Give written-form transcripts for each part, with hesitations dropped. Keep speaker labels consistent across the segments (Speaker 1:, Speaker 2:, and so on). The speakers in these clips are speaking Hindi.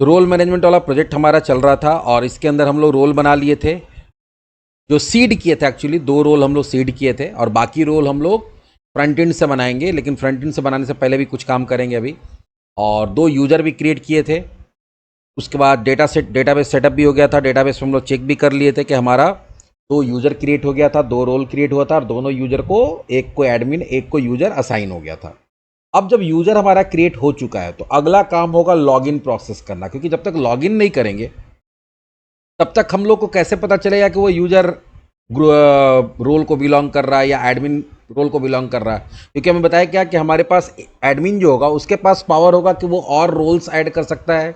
Speaker 1: रोल मैनेजमेंट वाला प्रोजेक्ट हमारा चल रहा था और इसके अंदर हम लोग रोल बना लिए थे, जो सीड किए थे। एक्चुअली 2 रोल हम लोग सीड किए थे और बाकी रोल हम लोग फ्रंट एंड से बनाएंगे, लेकिन फ्रंट एंड से बनाने से पहले भी कुछ काम करेंगे अभी। और 2 यूज़र भी क्रिएट किए थे। उसके बाद डेटाबेस सेटअप भी हो गया था। डेटाबेस में हम लोग चेक भी कर लिए थे कि हमारा 2 यूज़र क्रिएट हो गया था, 2 रोल क्रिएट हुआ था और दोनों यूज़र को, एक को एडमिन एक को यूज़र असाइन हो गया था। अब जब यूज़र हमारा क्रिएट हो चुका है तो अगला काम होगा लॉगिन प्रोसेस करना, क्योंकि जब तक लॉगिन नहीं करेंगे तब तक हम लोग को कैसे पता चलेगा कि वो यूज़र रोल को बिलोंग कर रहा है या एडमिन रोल को बिलोंग कर रहा है। क्योंकि हमें बताया क्या कि हमारे पास एडमिन जो होगा उसके पास पावर होगा कि वो और रोल्स ऐड कर सकता है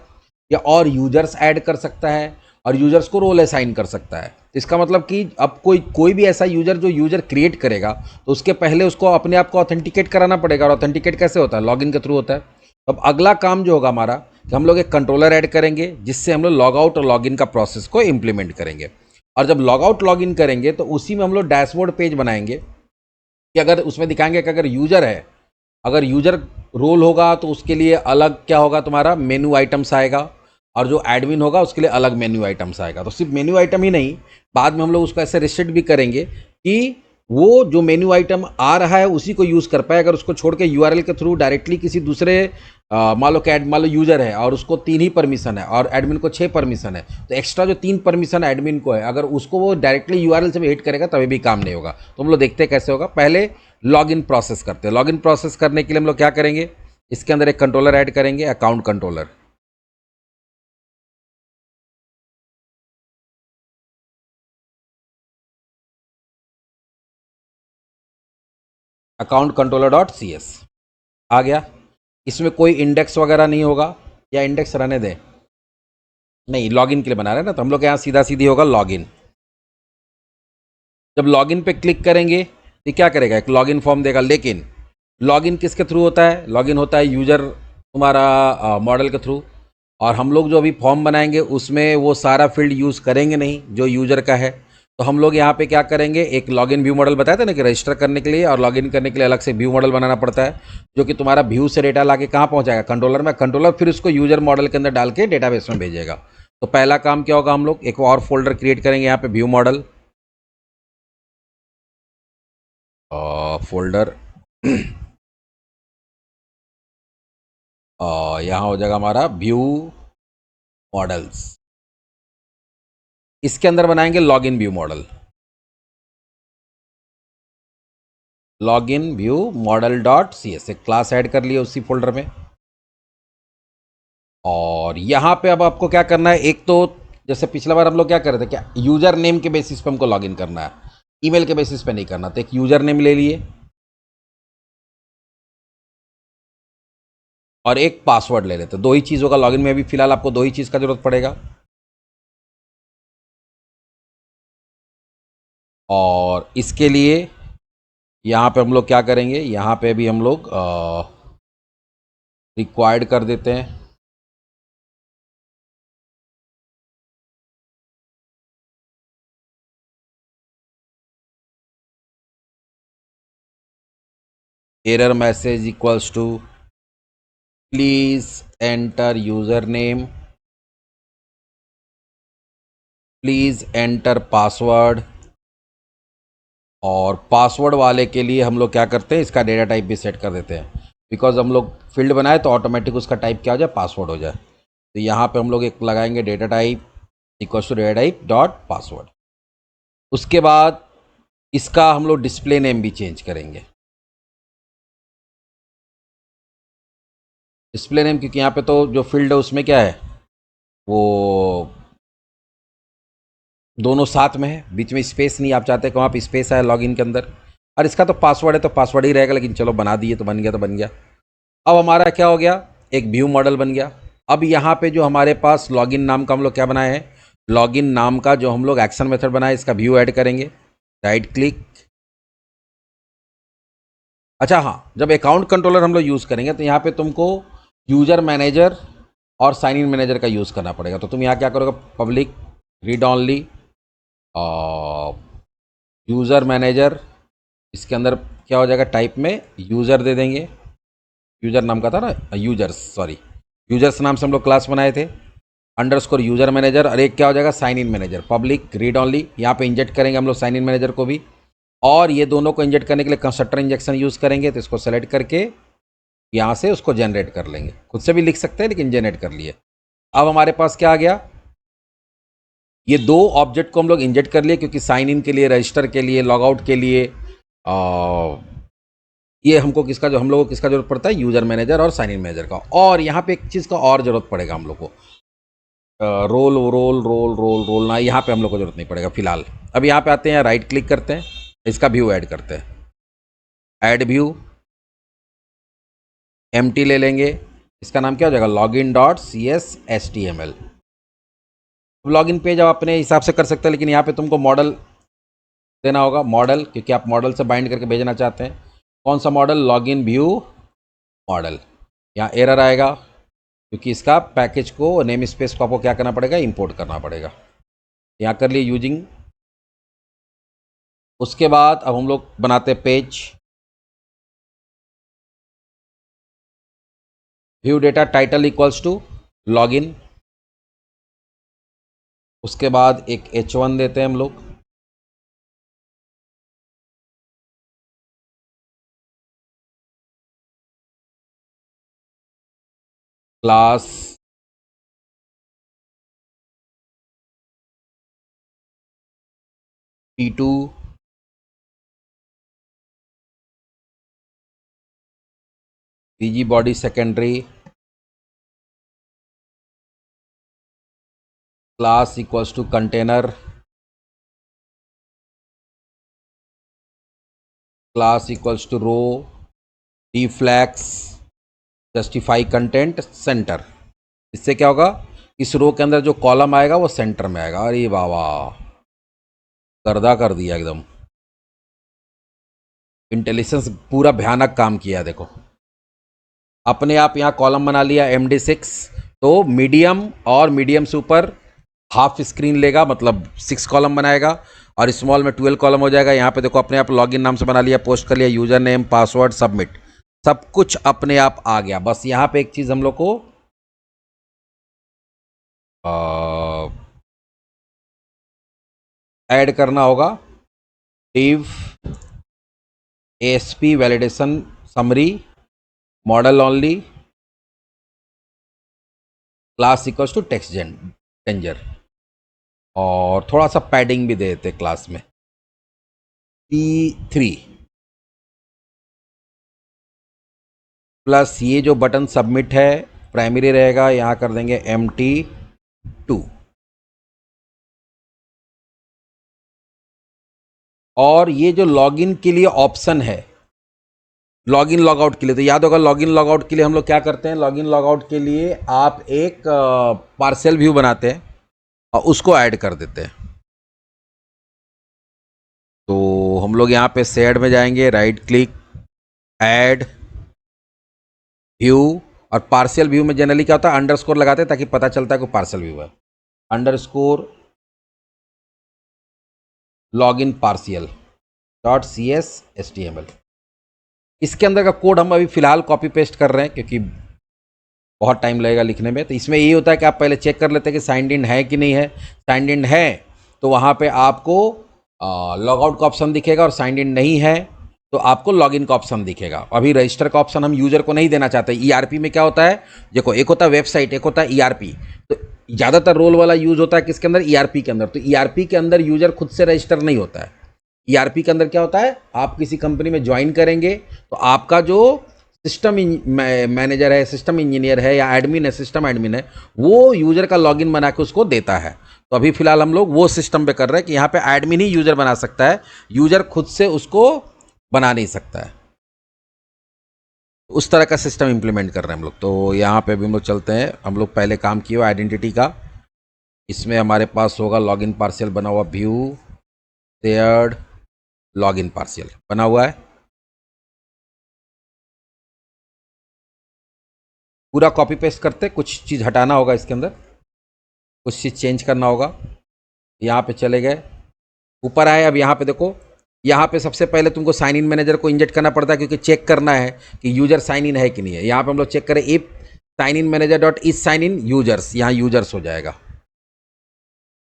Speaker 1: या और यूजर्स ऐड कर सकता है और यूजर्स को रोल असाइन कर सकता है। तो इसका मतलब कि अब कोई भी ऐसा यूजर जो यूजर क्रिएट करेगा तो उसके पहले उसको अपने आप को ऑथेंटिकेट कराना पड़ेगा। और ऑथेंटिकेट कैसे होता है? लॉगिन के थ्रू होता है। अब अगला काम जो होगा हमारा कि हम लोग एक कंट्रोलर ऐड करेंगे जिससे हम लोग लॉग आउट और लॉगिन का प्रोसेस को इम्प्लीमेंट करेंगे। और जब लॉग आउट लॉगिन करेंगे तो उसी में हम लोग डैशबोर्ड पेज बनाएंगे कि अगर उसमें दिखाएंगे कि अगर यूजर है, अगर यूजर रोल होगा तो उसके लिए अलग क्या होगा, तुम्हारा मेन्यू आइटम्स आएगा, और जो एडमिन होगा उसके लिए अलग मेन्यू आइटम्स आएगा। तो सिर्फ मेन्यू आइटम ही नहीं, बाद में हम लोग उसको ऐसे रिस्ट्रिक्ट भी करेंगे कि वो जो मेन्यू आइटम आ रहा है उसी को यूज़ कर पाए। अगर उसको छोड़ के यूआरएल के थ्रू डायरेक्टली किसी दूसरे, मान लो यूजर है और उसको 3 ही परमिशन है और एडमिन को 6 परमिशन है, तो एक्स्ट्रा जो 3 परमिशन एडमिन को है अगर उसको वो डायरेक्टली यूआरएल से भी हिट करेगा तभी भी काम नहीं होगा। तो हम लोग देखते हैं कैसे होगा। पहले लॉगिन प्रोसेस करते हैं। लॉगिन प्रोसेस करने के लिए हम लोग क्या करेंगे, इसके अंदर एक कंट्रोलर ऐड करेंगे, account controller. Account controller dot C S आ गया। इसमें कोई इंडेक्स वगैरह नहीं होगा, या इंडेक्स रहने दें, नहीं, लॉगिन के लिए बना रहे हैं ना, तो हम लोग यहाँ सीधा सीधी होगा लॉगिन। जब लॉगिन पे क्लिक करेंगे तो क्या करेगा, एक लॉगिन फॉर्म देगा। लेकिन लॉगिन किसके थ्रू होता है? लॉगिन होता है यूजर तुम्हारा मॉडल के थ्रू। और हम लोग जो अभी फॉर्म बनाएंगे उसमें वो सारा फील्ड यूज़ करेंगे नहीं जो यूजर का है। तो हम लोग यहाँ पे क्या करेंगे, एक लॉगिन व्यू मॉडल बताया था ना कि रजिस्टर करने के लिए और लॉगिन करने के लिए अलग से व्यू मॉडल बनाना पड़ता है, जो कि तुम्हारा व्यू से डेटा लाके कहाँ पहुँचाएगा, कंट्रोलर में। कंट्रोलर फिर उसको यूजर मॉडल के अंदर डाल के डेटाबेस में भेजेगा। तो पहला काम क्या होगा, हम लोग एक और फोल्डर क्रिएट करेंगे यहाँ पे व्यू मॉडल फोल्डर यहाँ हो जाएगा हमारा व्यू मॉडल्स। इसके अंदर बनाएंगे login view model, login view model dot C S, एक क्लास ऐड कर लिया उसी फोल्डर में। और यहाँ पे अब आपको क्या करना है, एक तो जैसे पिछला बार हम लोग क्या कर रहे थे, क्या यूजर नेम के बेसिस पे हमको लॉगिन करना है, ईमेल के बेसिस पे नहीं करना। तो एक यूजर नेम ले लिए और एक पासवर्ड ले लेते। 2 ही चीज़ होगा लॉगिन में, अभी फिलहाल आपको 2 ही चीज़ का जरूरत पड़ेगा। और इसके लिए यहाँ पे हम लोग क्या करेंगे, यहाँ पे भी हम लोग रिक्वायर्ड कर देते हैं। Error message equals to please enter user name, please enter password. और पासवर्ड वाले के लिए हम लोग क्या करते हैं, इसका डेटा टाइप भी सेट कर देते हैं, बिकॉज हम लोग फील्ड बनाए तो ऑटोमेटिक उसका टाइप क्या हो जाए, पासवर्ड हो जाए। तो यहाँ पे हम लोग एक लगाएंगे data type equals to data type dot password. उसके बाद इसका हम लोग डिस्प्ले नेम भी चेंज करेंगे, डिस्प्ले नेम, क्योंकि यहाँ पे तो जो फील्ड है उसमें क्या है, वो दोनों साथ में है, बीच में स्पेस नहीं। आप चाहते हैं कि वहाँ पे स्पेस आए लॉगिन के अंदर। और इसका तो पासवर्ड है तो पासवर्ड ही रहेगा, लेकिन चलो बना दिए तो बन गया तो बन गया। अब हमारा क्या हो गया, एक व्यू मॉडल बन गया। अब यहाँ पे जो हमारे पास लॉगिन नाम का हम लोग क्या बनाए हैं, लॉगिन नाम का जो हम लोग एक्शन मेथड बनाए, इसका व्यू ऐड करेंगे, राइट क्लिक। अच्छा हाँ, जब अकाउंट कंट्रोलर हम लोग यूज़ करेंगे तो यहाँ पे तुमको यूजर मैनेजर और साइन इन मैनेजर का यूज़ करना पड़ेगा। तो तुम यहाँ क्या करोगे, public read only user manager, इसके अंदर क्या हो जाएगा, टाइप में यूज़र दे देंगे। यूज़र नाम का था ना, यूजर्स, सॉरी, यूजर्स नाम से हम लोग क्लास बनाए थे। अंडरस्कोर यूज़र मैनेजर, और एक क्या हो जाएगा sign in manager, public read only. यहाँ पे इंजेक्ट करेंगे हम लोग साइन इन मैनेजर को भी, और ये दोनों को इंजेक्ट करने के लिए कंस्ट्रक्टर इंजेक्शन यूज़ करेंगे। तो इसको सेलेक्ट करके यहाँ से उसको जनरेट कर लेंगे, खुद से भी लिख सकते हैं लेकिन जनरेट कर लिए। अब हमारे पास क्या आ गया, ये दो ऑब्जेक्ट को हम लोग इंजेक्ट कर लिए, क्योंकि साइन इन के लिए, रजिस्टर के लिए, लॉग आउट के लिए ये हमको किसका, जो हम लोग को किसका जरूरत पड़ता है, यूज़र मैनेजर और साइन इन मैनेजर का। और यहाँ पे एक चीज़ का और ज़रूरत पड़ेगा हम लोग को, role role role role role ना, यहाँ पे हम लोग को जरूरत नहीं पड़ेगा फिलहाल। अब यहाँ पे आते हैं, राइट क्लिक करते हैं, इसका व्यू ऐड करते हैं, ऐड व्यू, एम्प्टी ले लेंगे, इसका नाम क्या हो जाएगा, login dot CSS.html। Login page आप अपने हिसाब से कर सकते हैं, लेकिन यहाँ पे तुमको मॉडल देना होगा, मॉडल, क्योंकि आप मॉडल से बाइंड करके भेजना चाहते हैं। कौन सा मॉडल, लॉगिन व्यू मॉडल। यहाँ एरर आएगा क्योंकि इसका पैकेज को, नेम स्पेस को आपको क्या करना पड़ेगा, इंपोर्ट करना पड़ेगा। यहाँ कर लिए यूजिंग। उसके बाद अब हम लोग बनाते हैं page, view data title equals to login. उसके बाद एक H1 देते हैं हम लोग, class P2 PG body secondary, class equals to container, class equals to row, d flex, justify content center. इससे क्या होगा, इस रो के अंदर जो कॉलम आएगा वो सेंटर में आएगा। अरे बाबा, गर्दा कर दिया एकदम, इंटेलिजेंस पूरा भयानक काम किया। देखो अपने आप यहाँ कॉलम बना लिया MD6, तो मीडियम और मीडियम से ऊपर हाफ स्क्रीन लेगा, मतलब 6 कॉलम बनाएगा, और स्मॉल में 12 कॉलम हो जाएगा। यहाँ पे देखो अपने आप लॉगिन नाम से बना लिया, पोस्ट कर लिया, यूजर नेम, पासवर्ड, सबमिट, सब कुछ अपने आप आ गया। बस यहाँ पे एक चीज़ हम लोग को ऐड करना होगा, div ASP validation summary, model only, class equals to text danger, और थोड़ा सा पैडिंग भी दे देते क्लास में, P3 प्लस ये जो बटन सबमिट है प्राइमरी रहेगा, यहाँ कर देंगे MT2। और ये जो लॉगिन के लिए ऑप्शन है, लॉगिन लॉगआउट के लिए, तो याद होगा लॉगिन लॉगआउट के लिए हम लोग क्या करते हैं, लॉगिन लॉगआउट के लिए आप एक पार्सल व्यू बनाते हैं और उसको ऐड कर देते हैं। तो हम लोग यहाँ पे शेड में जाएंगे, राइट क्लिक, ऐड व्यू, और पार्शियल व्यू में जनरली क्या होता है, अंडरस्कोर लगाते हैं ताकि पता चलता है कि पार्शियल व्यू है, underscore login partial dot CSS.html। इसके अंदर का कोड हम अभी फ़िलहाल कॉपी पेस्ट कर रहे हैं क्योंकि बहुत टाइम लगेगा लिखने में। तो इसमें ये होता है कि आप पहले चेक कर लेते हैं कि साइंड इन है कि नहीं है। साइंड इन है तो वहाँ पे आपको लॉगआउट का ऑप्शन दिखेगा, और साइंड इन नहीं है तो आपको लॉगिन का ऑप्शन दिखेगा। अभी रजिस्टर का ऑप्शन हम यूज़र को नहीं देना चाहते। ERP में क्या होता है, देखो एक होता है वेबसाइट, एक होता है ERP। तो ज़्यादातर रोल वाला यूज़ होता है किसके अंदर, ERP के अंदर। तो ERP के अंदर यूज़र खुद से रजिस्टर नहीं होता है। ERP के अंदर क्या होता है, आप किसी कंपनी में ज्वाइन करेंगे तो आपका जो सिस्टम मैनेजर है, सिस्टम इंजीनियर है, या एडमिन है, सिस्टम एडमिन है, वो यूज़र का लॉगिन बना के उसको देता है। तो अभी फ़िलहाल हम लोग वो सिस्टम पे कर रहे हैं कि यहाँ पे एडमिन ही यूज़र बना सकता है, यूज़र खुद से उसको बना नहीं सकता है। उस तरह का सिस्टम इंप्लीमेंट कर रहे हैं हम लोग। तो यहाँ पे भी हम लोग चलते हैं, हम लोग पहले काम किया हुआ आइडेंटिटी का। इसमें हमारे पास होगा लॉगिन पार्शियल बना हुआ, व्यू शेयर्ड लॉगिन पार्शियल बना हुआ है। पूरा कॉपी पेस्ट करते, कुछ चीज़ हटाना होगा इसके अंदर, कुछ चीज़ चेंज करना होगा। यहाँ पे चले गए, ऊपर आए। अब यहाँ पे देखो, यहाँ पे सबसे पहले तुमको साइन इन मैनेजर को इंजेक्ट करना पड़ता है क्योंकि चेक करना है कि यूजर साइन इन है कि नहीं है। यहाँ पे हम लोग चेक करें if sign in manager dot is sign in users, यहाँ यूजर्स हो जाएगा,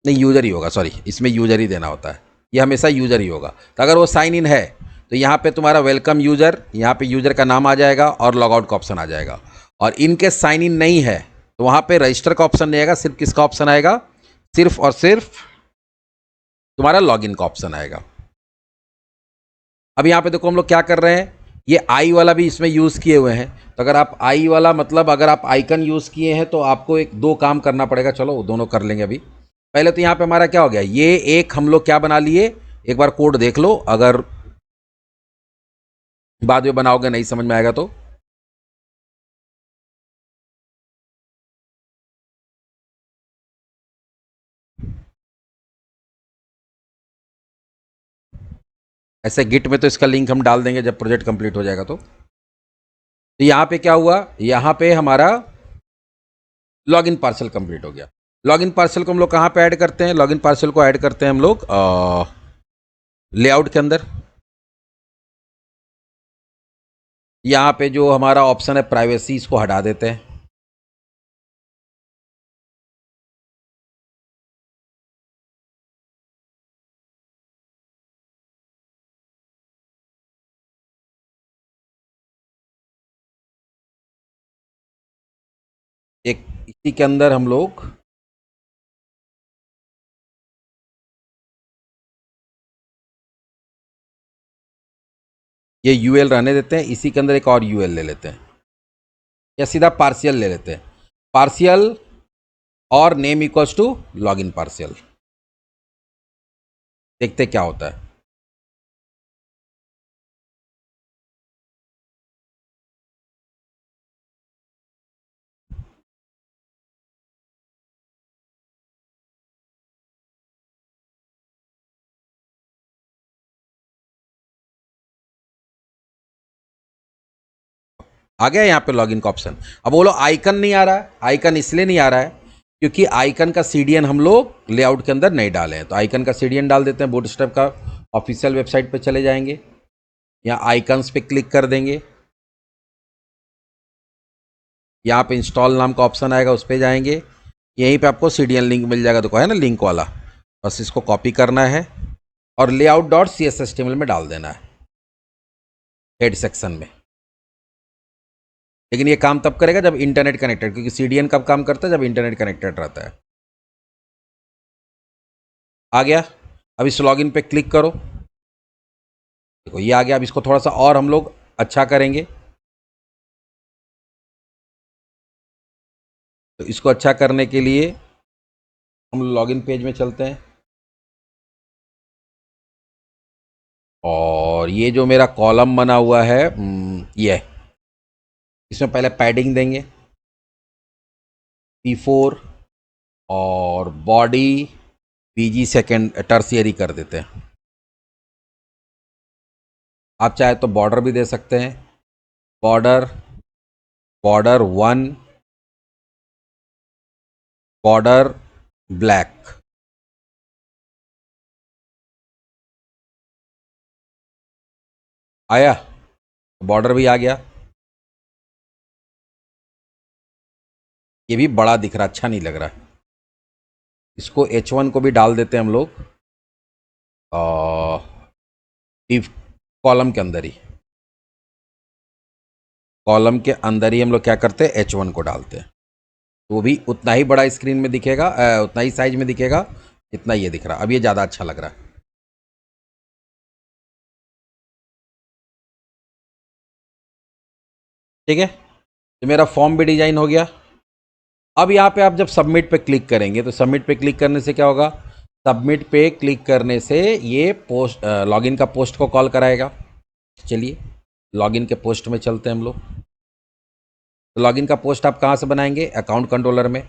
Speaker 1: नहीं यूजर ही होगा, सॉरी इसमें यूजर ही देना होता है, ये हमेशा यूजर ही होगा। तो अगर वो साइन इन है तो यहाँ पे तुम्हारा वेलकम यूजर, यहाँ पे यूजर का नाम आ जाएगा और लॉग आउट का ऑप्शन आ जाएगा। और इनके साइन इन नहीं है तो वहाँ पे रजिस्टर का ऑप्शन नहीं आएगा, सिर्फ किसका ऑप्शन आएगा, सिर्फ और सिर्फ तुम्हारा लॉगिन का ऑप्शन आएगा। अब यहाँ पे देखो हम लोग क्या कर रहे हैं, ये आई वाला भी इसमें यूज़ किए हुए हैं। तो अगर आप आई वाला मतलब अगर आप आइकन यूज़ किए हैं तो आपको एक दो काम करना पड़ेगा, चलो दोनों कर लेंगे अभी। पहले तो यहाँ पे हमारा क्या हो गया, ये एक हम लोग क्या बना लिए, एक बार कोड देख लो, अगर बाद में बनाओगे नहीं समझ में आएगा तो। ऐसे गिट में तो इसका लिंक हम डाल देंगे जब प्रोजेक्ट कंप्लीट हो जाएगा। तो यहाँ पे क्या हुआ, यहाँ पे हमारा लॉगिन पार्सल कंप्लीट हो गया। लॉगिन पार्सल को हम लोग कहाँ पे ऐड करते हैं, लॉगिन पार्सल को ऐड करते हैं हम लोग लेआउट के अंदर। यहाँ पे जो हमारा ऑप्शन है प्राइवेसी, इसको हटा देते हैं। एक इसी के अंदर हम लोग ये यूएल रहने देते हैं, इसी के अंदर एक और यूएल ले लेते हैं, या सीधा पार्शियल ले लेते हैं, पार्शियल और name equals to login partial. देखते क्या होता है। आ गया यहाँ पे लॉगिन का ऑप्शन। अब बोलो आइकन नहीं आ रहा है, आइकन इसलिए नहीं आ रहा है क्योंकि आइकन का सीडीएन हम लोग लेआउट के अंदर नहीं डाले हैं। तो आइकन का सीडीएन डाल देते हैं, बूटस्ट्रैप का ऑफिशियल वेबसाइट पे चले जाएंगे, यहाँ आइकन्स पे क्लिक कर देंगे, यहाँ पे इंस्टॉल नाम का ऑप्शन आएगा उस पर जाएंगे, यहीं पे आपको सीडीएन लिंक मिल जाएगा, देखो है ना लिंक वाला, बस इसको कॉपी करना है और लेआउट डॉट CSHTML में डाल देना है हेड सेक्शन में। लेकिन ये काम तब करेगा जब इंटरनेट कनेक्टेड, क्योंकि सीडीएन कब काम करता है, जब इंटरनेट कनेक्टेड रहता है। आ गया। अब इस लॉगिन पे क्लिक करो, देखो ये आ गया। अब इसको थोड़ा सा और हम लोग अच्छा करेंगे, तो इसको अच्छा करने के लिए हम लॉगिन पेज में चलते हैं और ये जो मेरा कॉलम बना हुआ है ये, इसमें पहले पैडिंग देंगे P4 और बॉडी PG सेकेंड टर्सियरी कर देते हैं। आप चाहे तो बॉर्डर भी दे सकते हैं, बॉर्डर, बॉर्डर 1, बॉर्डर ब्लैक। आया, बॉर्डर भी आ गया। ये भी बड़ा दिख रहा, अच्छा नहीं लग रहा। इसको H1 को भी डाल देते हैं हम लोग इफ कॉलम के अंदर ही, कॉलम के अंदर ही हम लोग क्या करते हैं, H1 को डालते हैं। तो वो भी उतना ही बड़ा स्क्रीन में दिखेगा, उतना ही साइज में दिखेगा जितना ये दिख रहा। अब ये ज़्यादा अच्छा लग रहा है। ठीक है, तो मेरा फॉर्म भी डिजाइन हो गया। अब यहाँ पे आप जब सबमिट पे क्लिक करेंगे तो सबमिट पे क्लिक करने से क्या होगा, सबमिट पे क्लिक करने से ये पोस्ट लॉगिन का पोस्ट को कॉल कराएगा। चलिए लॉगिन के पोस्ट में चलते हैं हम लोग। तो लॉगिन का पोस्ट आप कहाँ से बनाएंगे, अकाउंट कंट्रोलर में।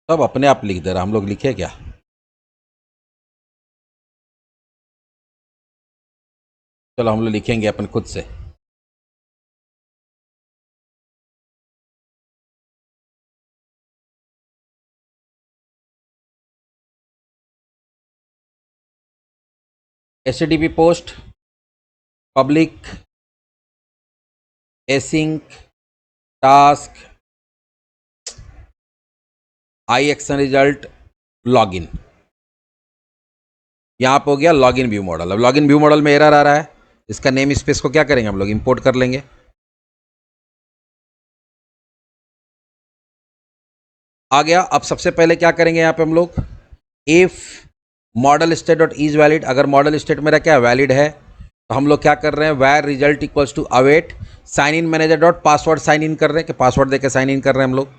Speaker 1: सब अपने आप लिख दे रहा, हम लोग लिखे क्या। चलो हम लोग लिखेंगे अपन खुद से। HTTP post, public, async, task, I action result, login. यहाँ पे हो गया लॉगिन व्यू मॉडल। अब लॉगिन व्यू मॉडल में एरर आ रहा है, इसका नेम स्पेस को क्या करेंगे हम लोग, इंपोर्ट कर लेंगे। आ गया। अब सबसे पहले क्या करेंगे यहाँ पे हम लोग, if model state dot is valid, अगर मॉडल स्टेट मेरा क्या वैलिड है तो हम लोग क्या कर रहे हैं, var result equals to await sign in manager dot password sign in कर रहे हैं, कि पासवर्ड देके साइन इन कर रहे हैं हम लोग।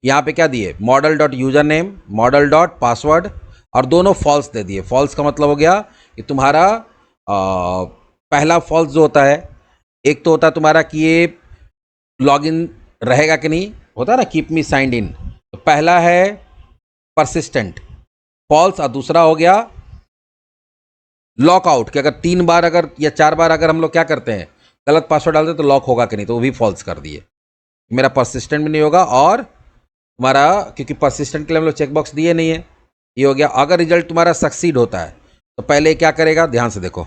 Speaker 1: यहाँ पे क्या दिए, model dot user name, model dot password, और दोनों फॉल्स दे दिए। फॉल्स का मतलब हो गया कि तुम्हारा पहला फॉल्स जो होता है, एक तो होता है तुम्हारा कि ये लॉगिन रहेगा कि नहीं, होता है ना कीप मी साइंड इन, तो पहला है परसिस्टेंट फॉल्स, और दूसरा हो गया लॉकआउट, कि अगर 3 बार अगर या 4 बार अगर हम लोग क्या करते हैं, गलत पासवर्ड डालते तो लॉक होगा कि नहीं, तो वो भी फॉल्स कर दिए। मेरा परसिस्टेंट भी नहीं होगा, और तुम्हारा क्योंकि परसिस्टेंट के लिए हम लोग चेकबॉक्स दिए नहीं है, ये हो गया। अगर रिजल्ट तुम्हारा सक्सीड होता है तो पहले क्या करेगा, ध्यान से देखो,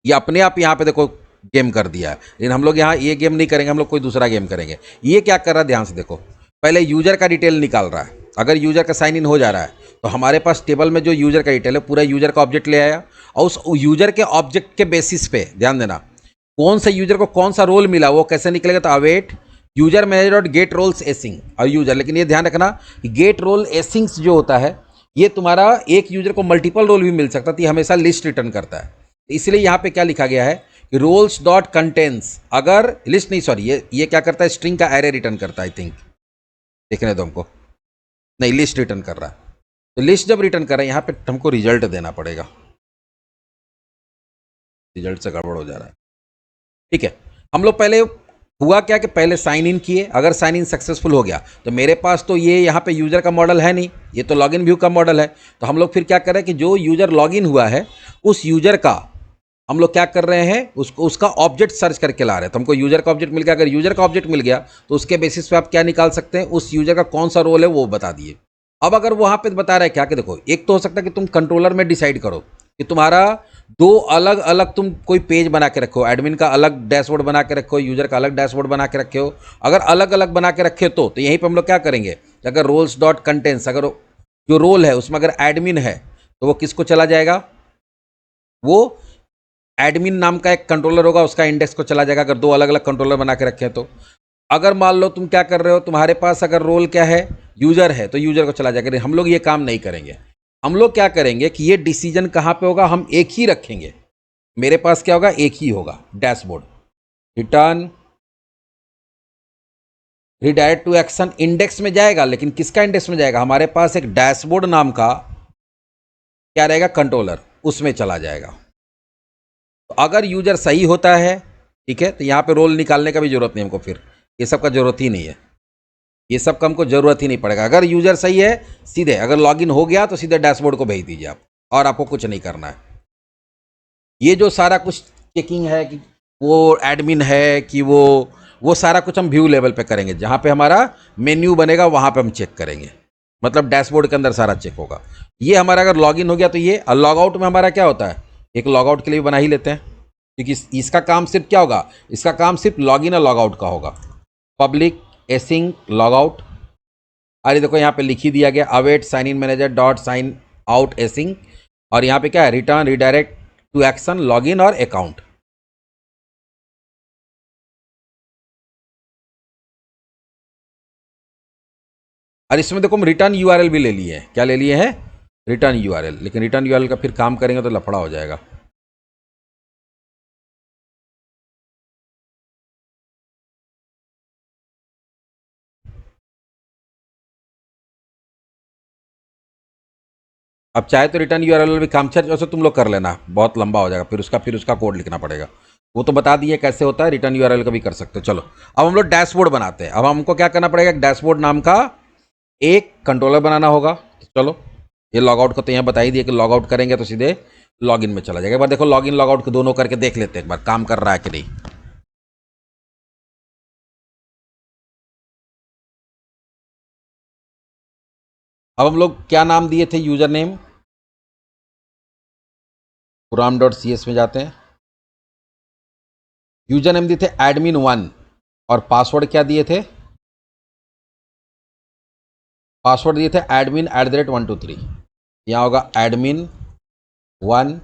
Speaker 1: ये अपने आप यहाँ पे देखो गेम कर दिया है, लेकिन हम लोग यहाँ ये गेम नहीं करेंगे, हम लोग कोई दूसरा गेम करेंगे। ये क्या कर रहा है, ध्यान से देखो, पहले यूजर का डिटेल निकाल रहा है। अगर यूजर का साइन इन हो जा रहा है तो हमारे पास टेबल में जो यूजर का डिटेल है, पूरा यूजर का ऑब्जेक्ट ले आया, और उस यूजर के ऑब्जेक्ट के बेसिस पे ध्यान देना, कौन सा यूजर को कौन सा रोल मिला वो कैसे निकलेगा, तो await user manager dot get roles async और यूजर। लेकिन ये ध्यान रखना कि गेट रोल एसिंग्स जो होता है, ये तुम्हारा एक यूजर को मल्टीपल रोल भी मिल सकता है, तो ये हमेशा लिस्ट रिटर्न करता है। इसलिए यहाँ पे क्या लिखा गया है कि रोल्स डॉट कंटेंट्स, अगर लिस्ट नहीं, सॉरी, ये क्या करता है, स्ट्रिंग का एरे रिटर्न करता है, आई थिंक, देखने दो हमको, नहीं लिस्ट रिटर्न कर रहा है। तो लिस्ट जब रिटर्न कर रहा है, यहाँ पे हमको रिजल्ट देना पड़ेगा, रिजल्ट से गड़बड़ हो जा रहा है। ठीक है, हम लोग पहले हुआ क्या कि पहले साइन इन किए, अगर साइन इन सक्सेसफुल हो गया तो मेरे पास तो ये यहाँ पे यूजर का मॉडल है नहीं, ये तो लॉगिन व्यू का मॉडल है। तो हम लोग फिर क्या करें कि जो यूजर लॉगिन हुआ है उस यूजर का हम लोग क्या कर रहे हैं, उसको उसका ऑब्जेक्ट सर्च करके ला रहे हैं। तो हमको यूजर का ऑब्जेक्ट मिल गया, अगर यूजर का ऑब्जेक्ट मिल गया तो उसके बेसिस पे आप क्या निकाल सकते हैं, उस यूजर का कौन सा रोल है वो बता दिए। अब अगर वहां पे बता रहा है क्या कि देखो, एक तो हो सकता है कि तुम कंट्रोलर में डिसाइड करो कि तुम्हारा दो अलग अलग तुम कोई पेज बना के रखो, एडमिन का अलग डैशबोर्ड बना के रखो, यूजर का अलग डैशबोर्ड बना के रखे हो। अगर अलग अलग बना के रखे तो यहीं पर हम लोग क्या करेंगे कि अगर रोल्स डॉट कंटेंट्स, अगर जो रोल है उसमें अगर एडमिन है तो वो किसको चला जाएगा, वो एडमिन नाम का एक कंट्रोलर होगा, उसका इंडेक्स को चला जाएगा, अगर दो अलग अलग कंट्रोलर बना के रखे हैं तो। अगर मान लो तुम क्या कर रहे हो, तुम्हारे पास अगर रोल क्या है, यूजर है, तो यूजर को चला जाएगा। हम लोग ये काम नहीं करेंगे। हम लोग क्या करेंगे कि ये डिसीजन कहाँ पे होगा, हम एक ही रखेंगे। मेरे पास क्या होगा, एक ही होगा, dashboard return redirect to action index में जाएगा। लेकिन किसका इंडेक्स में जाएगा, हमारे पास एक डैशबोर्ड नाम का क्या रहेगा, कंट्रोलर, उसमें चला जाएगा। तो अगर यूजर सही होता है, ठीक है, तो यहाँ पे रोल निकालने का भी जरूरत नहीं हमको, फिर ये सब का जरूरत ही नहीं है, ये सब का हमको जरूरत ही नहीं पड़ेगा। अगर यूजर सही है, सीधे अगर लॉगिन हो गया तो सीधे डैशबोर्ड को भेज दीजिए आप, और आपको कुछ नहीं करना है। ये जो सारा कुछ चेकिंग है कि वो एडमिन है कि वो सारा कुछ हम व्यू लेवल पे करेंगे, जहाँ पे हमारा मेन्यू बनेगा वहाँ पे हम चेक करेंगे, मतलब डैशबोर्ड के अंदर सारा चेक होगा। ये हमारा अगर लॉगिन हो गया तो ये, और लॉगआउट में हमारा क्या होता है, एक लॉगआउट के लिए भी बना ही लेते हैं, क्योंकि इसका काम सिर्फ क्या होगा, इसका काम सिर्फ लॉगिन और लॉगआउट का होगा। पब्लिक एसिंग लॉगआउट, अरे देखो यहाँ पे लिख ही दिया गया, await sign in manager dot sign out async, और यहाँ पे क्या है, return redirect to action login और अकाउंट। और इसमें देखो हम रिटर्न यूआरएल भी ले लिए हैं, क्या ले लिए हैं, रिटर्न यूआरएल। लेकिन रिटर्न यूआरएल का फिर काम करेंगे तो लफड़ा हो जाएगा। अब चाहे तो रिटर्न यूआरएल भी काम चल, वैसे तुम लोग कर लेना, बहुत लंबा हो जाएगा, फिर उसका कोड लिखना पड़ेगा। वो तो बता दिए कैसे होता है, रिटर्न यूआरएल का भी कर सकते हो। चलो अब हम लोग डैशबोर्ड बनाते हैं। अब हमको क्या करना पड़ेगा, डैशबोर्ड नाम का एक कंट्रोलर बनाना होगा। तो चलो, ये लॉगआउट को तो यहाँ बता ही दिया कि लॉगआउट करेंगे तो सीधे लॉगिन में चला जाएगा। एक बार देखो लॉगिन लॉगआउट दोनों करके देख लेते हैं, एक बार काम कर रहा है कि नहीं। अब हम लोग क्या नाम दिए थे, यूजर नेम, program.cs में जाते हैं, यूजर नेम दिए थे admin1 और पासवर्ड क्या दिए थे, पासवर्ड दिए थे admin@123, यहाँ होगा admin1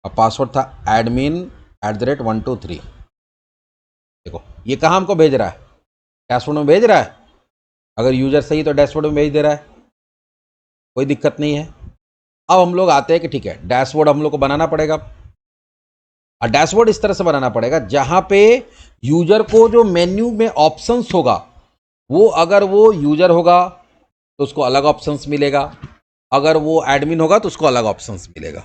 Speaker 1: और पासवर्ड था admin@123। देखो ये कहाँ हमको भेज रहा है, डैशबोर्ड में भेज रहा है। अगर यूजर सही तो डैशबोर्ड में भेज दे रहा है, कोई दिक्कत नहीं है। अब हम लोग आते हैं कि ठीक है डैशबोर्ड हम लोग को बनाना पड़ेगा, और डैशबोर्ड इस तरह से बनाना पड़ेगा जहां पे यूजर को जो मेन्यू में ऑप्शंस होगा वो, अगर वो यूजर होगा तो उसको अलग ऑप्शंस मिलेगा, अगर वो एडमिन होगा तो उसको अलग ऑप्शंस मिलेगा।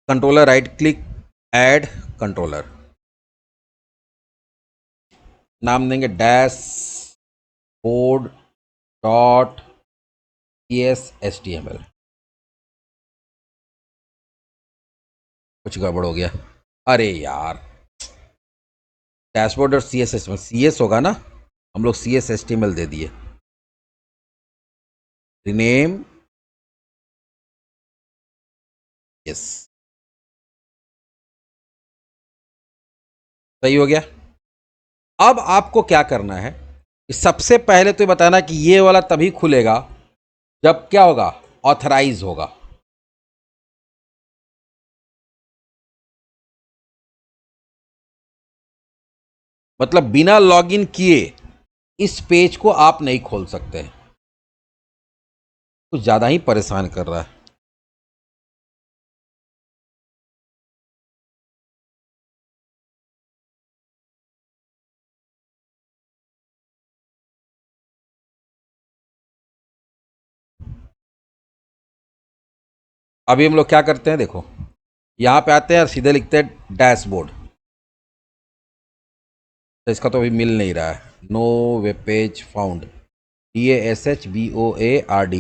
Speaker 1: Controller, right click, add controller, नाम देंगे dashboard.cshtml। कुछ गड़बड़ हो गया, अरे यार डैशबोर्ड और CS होगा ना, हम लोग CSHTML दे दिए। रिनेम, यस सही हो गया। अब आपको क्या करना है, सबसे पहले तो बताना कि ये वाला तभी खुलेगा जब क्या होगा, ऑथराइज होगा। मतलब बिना लॉगिन किए इस पेज को आप नहीं खोल सकते। कुछ ज्यादा ही परेशान कर रहा है। अभी हम लोग क्या करते हैं, देखो यहां पे आते हैं और सीधे लिखते हैं डैशबोर्ड, तो इसका तो अभी मिल नहीं रहा है, know web page found, DASHBOARD।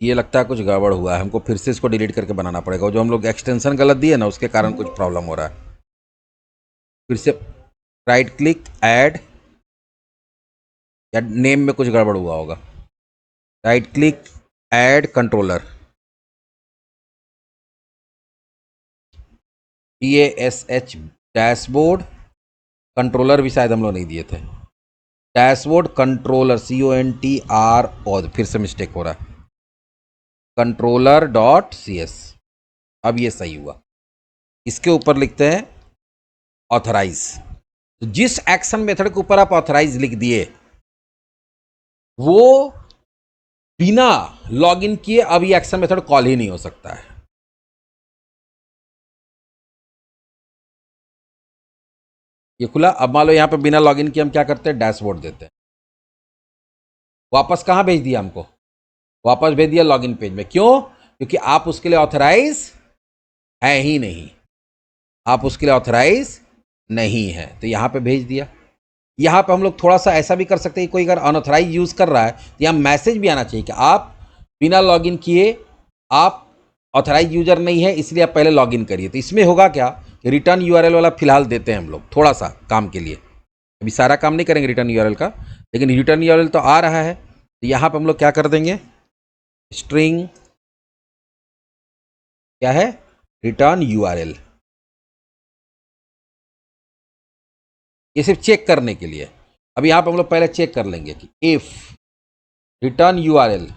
Speaker 1: ये लगता है कुछ गड़बड़ हुआ है, हमको फिर से इसको डिलीट करके बनाना पड़ेगा। जो हम लोग एक्सटेंशन गलत दिए ना उसके कारण कुछ प्रॉब्लम हो रहा है। फिर से राइट क्लिक, ऐड, या नेम में कुछ गड़बड़ हुआ होगा, right click, add controller, DASH dashboard controller भी शायद हम लोग नहीं दिए थे, डैशबोर्ड कंट्रोलर CONTR, और फिर से मिस्टेक हो रहा है, controller.cs। अब ये सही हुआ। इसके ऊपर लिखते हैं ऑथराइज। तो जिस एक्शन मेथड के ऊपर आप ऑथराइज लिख दिए वो बिना लॉगिन किए अब ये एक्शन मेथड कॉल ही नहीं हो सकता है। ये खुला। अब मान लो यहां पे बिना लॉगिन किए हम क्या करते हैं, डैशबोर्ड देते हैं। वापस कहां भेज दिया हमको, वापस भेज दिया लॉगिन पेज में। क्यों? क्योंकि आप उसके लिए ऑथराइज है ही नहीं, आप उसके लिए ऑथराइज नहीं है, तो यहां पे भेज दिया। यहाँ पे हम लोग थोड़ा सा ऐसा भी कर सकते हैं, कोई अगर अनऑथराइज यूज़ कर रहा है तो यहाँ मैसेज भी आना चाहिए कि आप बिना लॉगिन किए, आप ऑथराइज यूजर नहीं है इसलिए आप पहले लॉगिन करिए। तो इसमें होगा क्या, रिटर्न यूआरएल वाला फिलहाल देते हैं हम लोग थोड़ा सा काम के लिए। अभी सारा काम नहीं करेंगे रिटर्न यूआरएल का, लेकिन रिटर्न यूआरएल तो आ रहा है। तो यहाँ पर हम लोग क्या कर देंगे, स्ट्रिंग क्या है, रिटर्न यूआरएल। ये सिर्फ चेक करने के लिए। अब यहाँ पर हम लोग पहले चेक कर लेंगे कि if return URL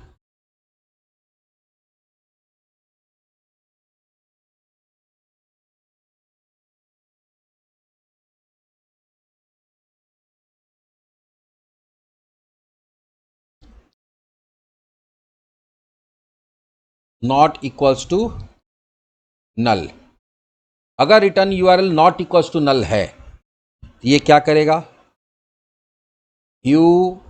Speaker 1: not equals to null. अगर return URL not equals to null है तो ये क्या करेगा, यू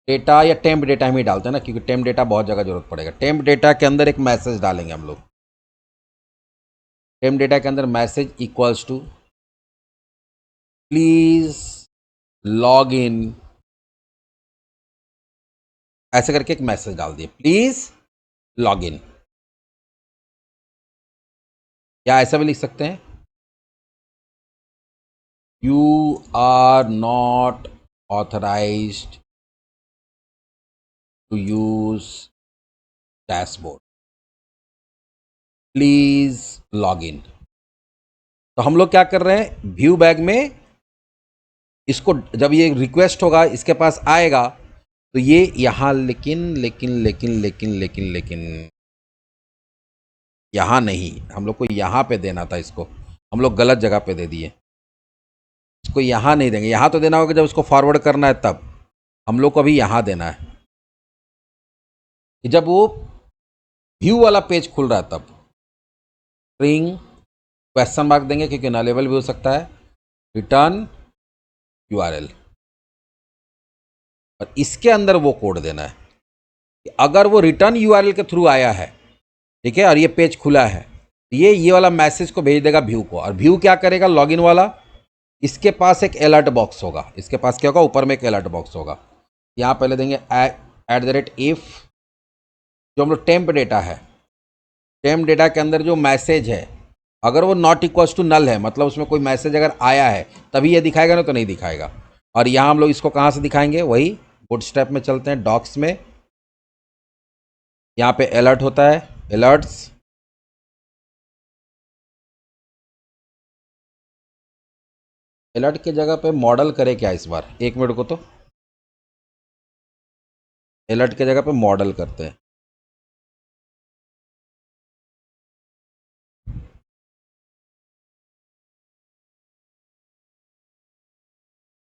Speaker 1: डेटा या टेम्प डेटा हम ही डालते हैं ना, क्योंकि टेम्प डेटा बहुत जगह जरूरत पड़ेगा। टेम्प डेटा के अंदर एक मैसेज डालेंगे हम लोग, टेम्प डेटा के अंदर message equals to please log in, ऐसे करके एक मैसेज डाल दिए, प्लीज लॉग इन। या ऐसा भी लिख सकते हैं, you are not authorized to use dashboard, please log in. तो हम लोग क्या कर रहे हैं, व्यू बैग में इसको जब ये रिक्वेस्ट होगा इसके पास आएगा तो ये यहां, लेकिन यहां नहीं, हम लोग को यहां पे देना था इसको, हम लोग गलत जगह पे दे दिए। इसको यहां नहीं देंगे, यहां तो देना होगा जब उसको फॉरवर्ड करना है तब, हम लोग को अभी यहां देना है कि जब वो व्यू वाला पेज खुल रहा है तब। स्ट्रिंग क्वेश्चन मार्क देंगे क्योंकि नलेबल भी हो सकता है, रिटर्न यूआरएल, और इसके अंदर वो कोड देना है कि अगर वो रिटर्न यूआरएल के थ्रू आया है, ठीक है, और ये पेज खुला है, ये वाला मैसेज को भेज देगा व्यू को, और व्यू क्या करेगा, लॉगिन वाला, इसके पास एक अलर्ट बॉक्स होगा, इसके पास क्या होगा, ऊपर में एक अलर्ट बॉक्स होगा, यहाँ पहले देंगे @if, जो हम लोग टेम्प डेटा है, टेम्प डेटा के अंदर जो मैसेज है अगर वो नॉट इक्वल्स टू नल है, मतलब उसमें कोई मैसेज अगर आया है तभी ये दिखाएगा, ना तो नहीं दिखाएगा। और यहाँ हम लोग इसको कहाँ से दिखाएंगे, वही बूटस्ट्रैप में चलते हैं, डॉक्स में, यहाँ पे अलर्ट होता है, अलर्ट्स, अलर्ट की जगह पे मॉडल करे क्या इस बार, एक मिनट को, तो अलर्ट की जगह पे मॉडल करते हैं।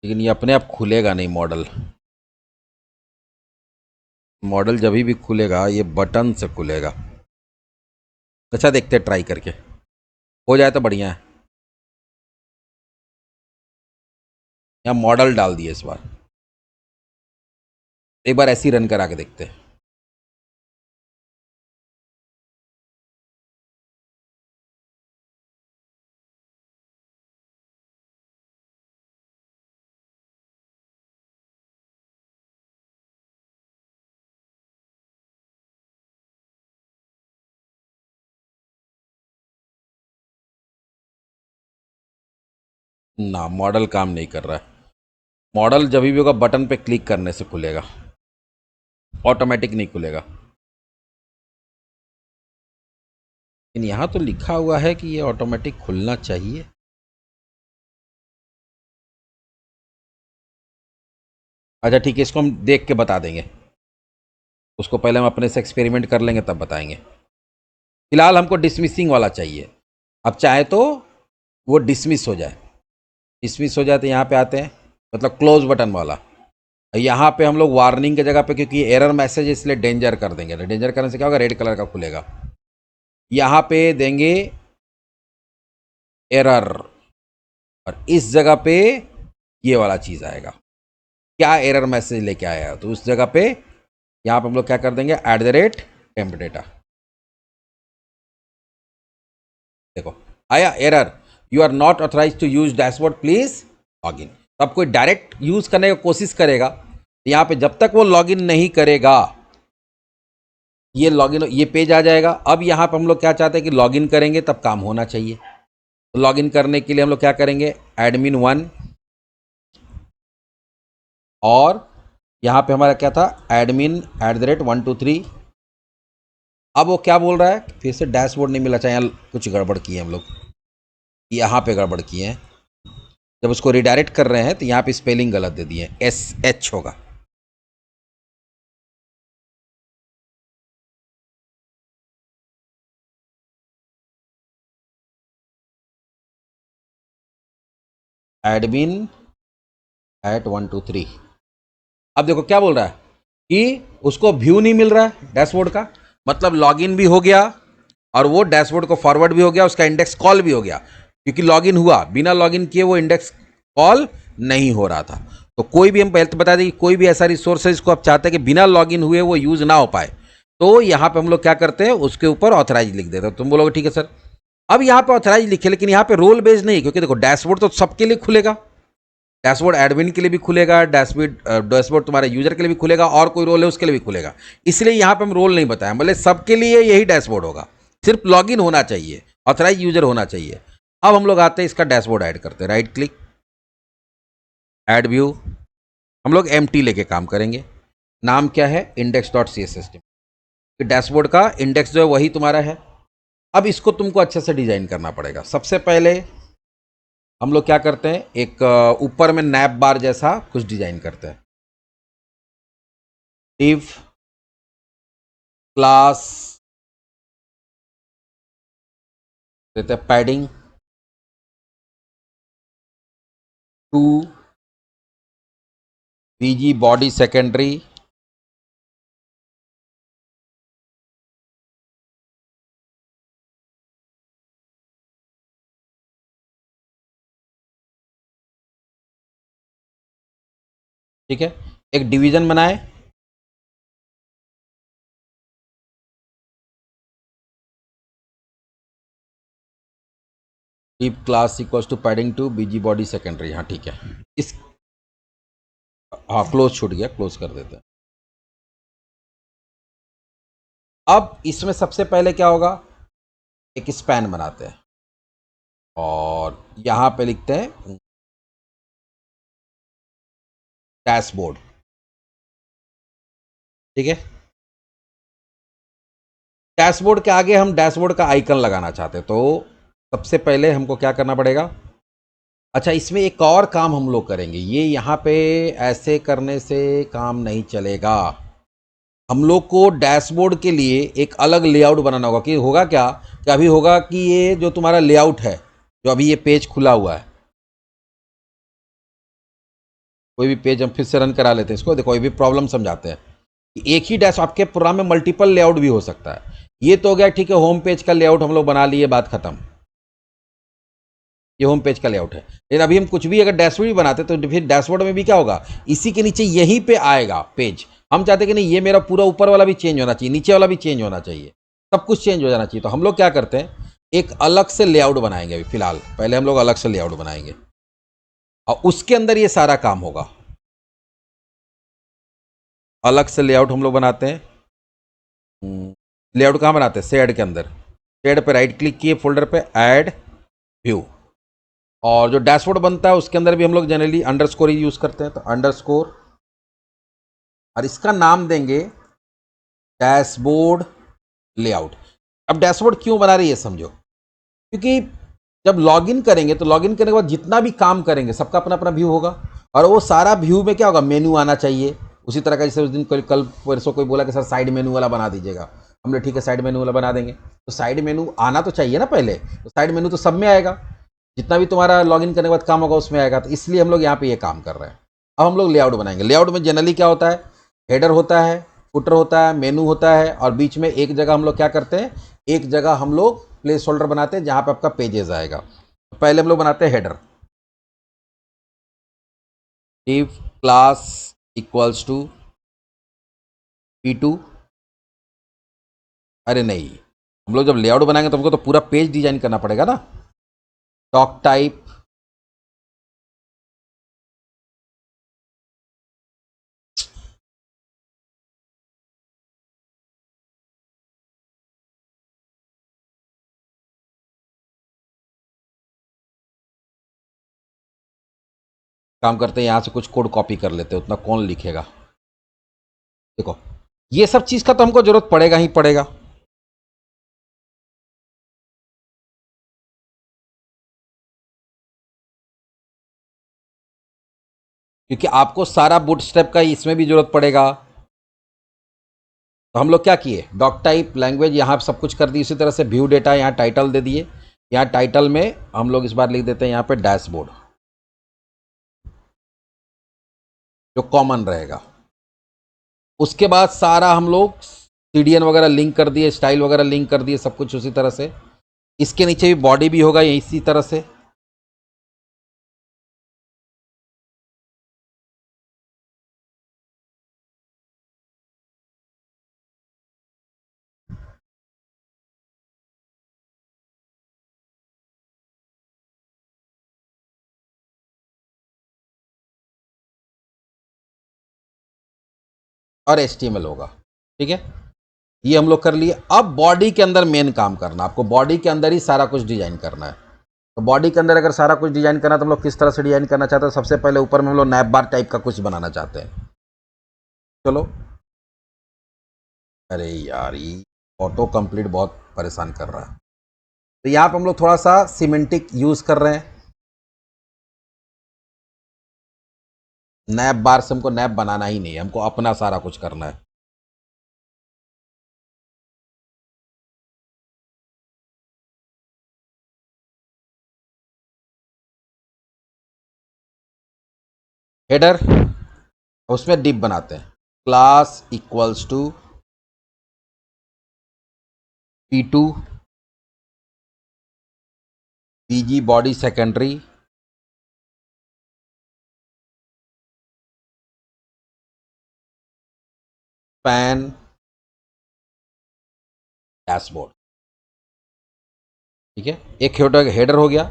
Speaker 1: लेकिन ये अपने आप खुलेगा नहीं मॉडल, मॉडल जब भी खुलेगा ये बटन से खुलेगा। अच्छा देखते हैं ट्राई करके, हो जाए तो बढ़िया है। यहाँ मॉडल डाल दिए, इस बार एक बार ऐसे ही रन करा के देखते हैं। ना मॉडल काम नहीं कर रहा है, मॉडल जब भी होगा बटन पे क्लिक करने से खुलेगा, ऑटोमेटिक नहीं खुलेगा। लेकिन यहाँ तो लिखा हुआ है कि ये ऑटोमेटिक खुलना चाहिए। अच्छा ठीक है, इसको हम देख के बता देंगे, उसको पहले हम अपने से एक्सपेरिमेंट कर लेंगे तब बताएंगे। फिलहाल हमको डिसमिसिंग वाला चाहिए, अब चाहे तो वो डिसमिस हो जाए, डिसमिस हो जाए तो यहाँ पे आते हैं, मतलब क्लोज बटन वाला, यहाँ पे हम लोग वार्निंग की जगह पे, क्योंकि एरर मैसेज इसलिए डेंजर कर देंगे, तो डेंजर करने से क्या होगा, रेड कलर का खुलेगा, यहाँ पे देंगे एरर, और इस जगह पे ये वाला चीज़ आएगा, क्या एरर मैसेज लेके आया, तो उस जगह पे यहाँ पे हम लोग क्या कर देंगे, @temp data, देखो आया error, you are not authorize to use dashboard, please log in. तब कोई डायरेक्ट यूज करने की कोशिश करेगा, यहाँ पे जब तक वो लॉग इन नहीं करेगा ये लॉगिन, ये पेज आ जाएगा। अब यहाँ पे हम लोग क्या चाहते हैं कि लॉगिन करेंगे तब काम होना चाहिए, तो लॉगिन करने के लिए हम लोग क्या करेंगे, admin1, और यहाँ पे हमारा क्या था, admin@123। अब वो क्या बोल रहा है, फिर से डैशबोर्ड नहीं मिला, चाहे यहाँ कुछ गड़बड़ की है हम लोग, यहाँ पे गड़बड़ किए हैं, जब उसको रिडायरेक्ट कर रहे हैं तो यहाँ पे स्पेलिंग गलत दे दिए, SH होगा। admin@123। अब देखो क्या बोल रहा है कि उसको व्यू नहीं मिल रहा है डैशबोर्ड का, मतलब लॉगिन भी हो गया और वो डैशबोर्ड को फॉरवर्ड भी हो गया, उसका इंडेक्स कॉल भी हो गया, क्योंकि लॉगिन हुआ, बिना लॉगिन किए वो इंडेक्स कॉल नहीं हो रहा था। तो कोई भी, हम पहले तो बता दें कि कोई भी ऐसा रिसोर्स है जिसको आप चाहते हैं कि बिना लॉगिन हुए वो यूज़ ना हो पाए, तो यहाँ पे हम लोग क्या करते हैं, उसके ऊपर ऑथराइज लिख देते हैं। तुम बोलोगे ठीक है सर, अब यहाँ पे ऑथराइज लिखे, लेकिन यहाँ पे रोल बेस्ड नहीं, क्योंकि देखो डैशबोर्ड तो सबके लिए खुलेगा, डैशबोर्ड एडमिन के लिए भी खुलेगा, डैशबोर्ड तुम्हारे यूजर के लिए भी खुलेगा, और कोई रोल है उसके लिए भी खुलेगा, इसलिए यहाँ पे हम रोल नहीं बताएं, बोले सबके लिए यही डैशबोर्ड होगा, सिर्फ लॉगिन होना चाहिए, ऑथराइज यूजर होना चाहिए। अब हम लोग आते हैं इसका डैशबोर्ड ऐड करते हैं, राइट क्लिक, ऐड व्यू, हम लोग एम्प्टी लेके काम करेंगे। नाम क्या है? Index dot C S S T. Dashboard का इंडेक्स जो है वही तुम्हारा है। अब इसको तुमको अच्छे से डिजाइन करना पड़ेगा। सबसे पहले हम लोग क्या करते हैं, एक ऊपर में नैप बार जैसा कुछ डिजाइन करते हैं। div क्लास देते हैं पैडिंग 2 बीजी बॉडी सेकेंडरी, ठीक है। एक डिवीजन बनाए, div class equals to padding 2 BG body secondary. हाँ ठीक है। इस हाँ क्लोज छूट गया, क्लोज कर देते हैं। अब इसमें सबसे पहले क्या होगा, एक स्पैन बनाते हैं और यहां पे लिखते हैं डैशबोर्ड, ठीक है। डैशबोर्ड के आगे हम डैशबोर्ड का आइकन लगाना चाहते हैं, तो सबसे पहले हमको क्या करना पड़ेगा। अच्छा, इसमें एक और काम हम लोग करेंगे, ये यहाँ पे ऐसे करने से काम नहीं चलेगा। हम लोग को डैशबोर्ड के लिए एक अलग लेआउट बनाना होगा। कि होगा क्या, कि अभी होगा कि ये जो तुम्हारा लेआउट है, जो अभी ये पेज खुला हुआ है, कोई भी पेज हम फिर से रन करा लेते हैं इसको, देखो कोई भी प्रॉब्लम समझाते हैं कि एक ही डैश आपके प्रोग्राम में मल्टीपल लेआउट भी हो सकता है। ये तो हो गया, ठीक है, होम पेज का लेआउट हम लोग बना लिए, बात खत्म। ये होम पेज का लेआउट है। लेकिन अभी हम कुछ भी अगर डैशबोर्ड भी बनाते तो फिर डैशबोर्ड में भी क्या होगा, इसी के नीचे यहीं पे आएगा पेज। हम चाहते कि नहीं, ये मेरा पूरा ऊपर वाला भी चेंज होना चाहिए, नीचे वाला भी चेंज होना चाहिए, सब कुछ चेंज हो जाना चाहिए। तो हम लोग क्या करते हैं, एक अलग से लेआउट बनाएंगे। अभी फिलहाल पहले हम लोग अलग से लेआउट बनाएंगे और उसके अंदर ये सारा काम होगा। अलग से लेआउट हम लोग बनाते हैं। लेआउट कहाँ बनाते हैं, शेड के अंदर। शेड पे राइट क्लिक किए, फोल्डर पे ऐड व्यू, और जो डैशबोर्ड बनता है उसके अंदर भी हम लोग जनरली अंडरस्कोर ही यूज करते हैं। तो अंडरस्कोर, और इसका नाम देंगे डैशबोर्ड लेआउट। अब डैशबोर्ड क्यों बना रही है समझो, क्योंकि जब लॉगिन करेंगे तो लॉगिन करने के बाद जितना भी काम करेंगे सबका अपना अपना व्यू होगा, और वो सारा व्यू में क्या होगा, मेनू आना चाहिए। उसी तरह का जैसे उस दिन कल परसों कोई बोला कि सर साइड मेनू वाला बना दीजिएगा, हमने ठीक है साइड मेनू वाला बना देंगे। तो साइड मेनू आना तो चाहिए ना पहले, तो साइड मेनू तो सब में आएगा, जितना भी तुम्हारा लॉगिन करने के बाद काम होगा उसमें आएगा। तो इसलिए हम लोग यहाँ पे ये काम कर रहे हैं। अब हम लोग लेआउट बनाएंगे। लेआउट में जनरली क्या होता है, हेडर होता है, फुटर होता है, मेनू होता है, और बीच में एक जगह हम लोग क्या करते हैं, एक जगह हम लोग प्लेस होल्डर बनाते हैं जहां पे आपका पेजेस आएगा। तो पहले हम लोग बनाते हैं header, div class equals to p2। अरे नहीं, हम लोग जब लेआउट बनाएंगे तो हमको तो पूरा पेज डिजाइन करना पड़ेगा ना। डॉक टाइप, काम करते हैं यहां से कुछ कोड कॉपी कर लेते हैं, उतना कौन लिखेगा। देखो, ये सब चीज का तो हमको जरूरत पड़ेगा ही पड़ेगा। क्योंकि आपको सारा बूटस्ट्रैप का इसमें भी जरूरत पड़ेगा। तो हम लोग क्या किए, डॉक टाइप लैंग्वेज यहाँ सब कुछ कर दी। इसी तरह से व्यू डेटा यहाँ टाइटल दे दिए। यहाँ टाइटल में हम लोग इस बार लिख देते हैं यहाँ पे डैशबोर्ड, जो कॉमन रहेगा। उसके बाद सारा हम लोग सीडीएन वगैरह लिंक कर दिए, स्टाइल वगैरह लिंक कर दिए, सब कुछ उसी तरह से। इसके नीचे भी बॉडी भी होगा इसी तरह से। और HTML होगा, ठीक है। ये हम लोग कर लिए। अब बॉडी के अंदर मेन काम करना, आपको बॉडी के अंदर ही सारा कुछ डिजाइन करना है। तो बॉडी के अंदर अगर सारा कुछ डिजाइन करना तो हम लोग किस तरह से डिजाइन करना चाहते हैं? सबसे पहले ऊपर में हम लोग नैप बार टाइप का कुछ बनाना चाहते हैं। चलो, अरे यार ये ऑटो कंप्लीट बहुत परेशान कर रहा है। तो यहाँ पे हम लोग थोड़ा सा सीमेंटिक यूज कर रहे हैं। नैप बार से हमको नैप बनाना ही नहीं है, हमको अपना सारा कुछ करना है। हेडर, उसमें डिप बनाते हैं। Class equals to P2 PG body secondary पैन डैशबोर्ड। ठीक है, एक हेडर हो गया।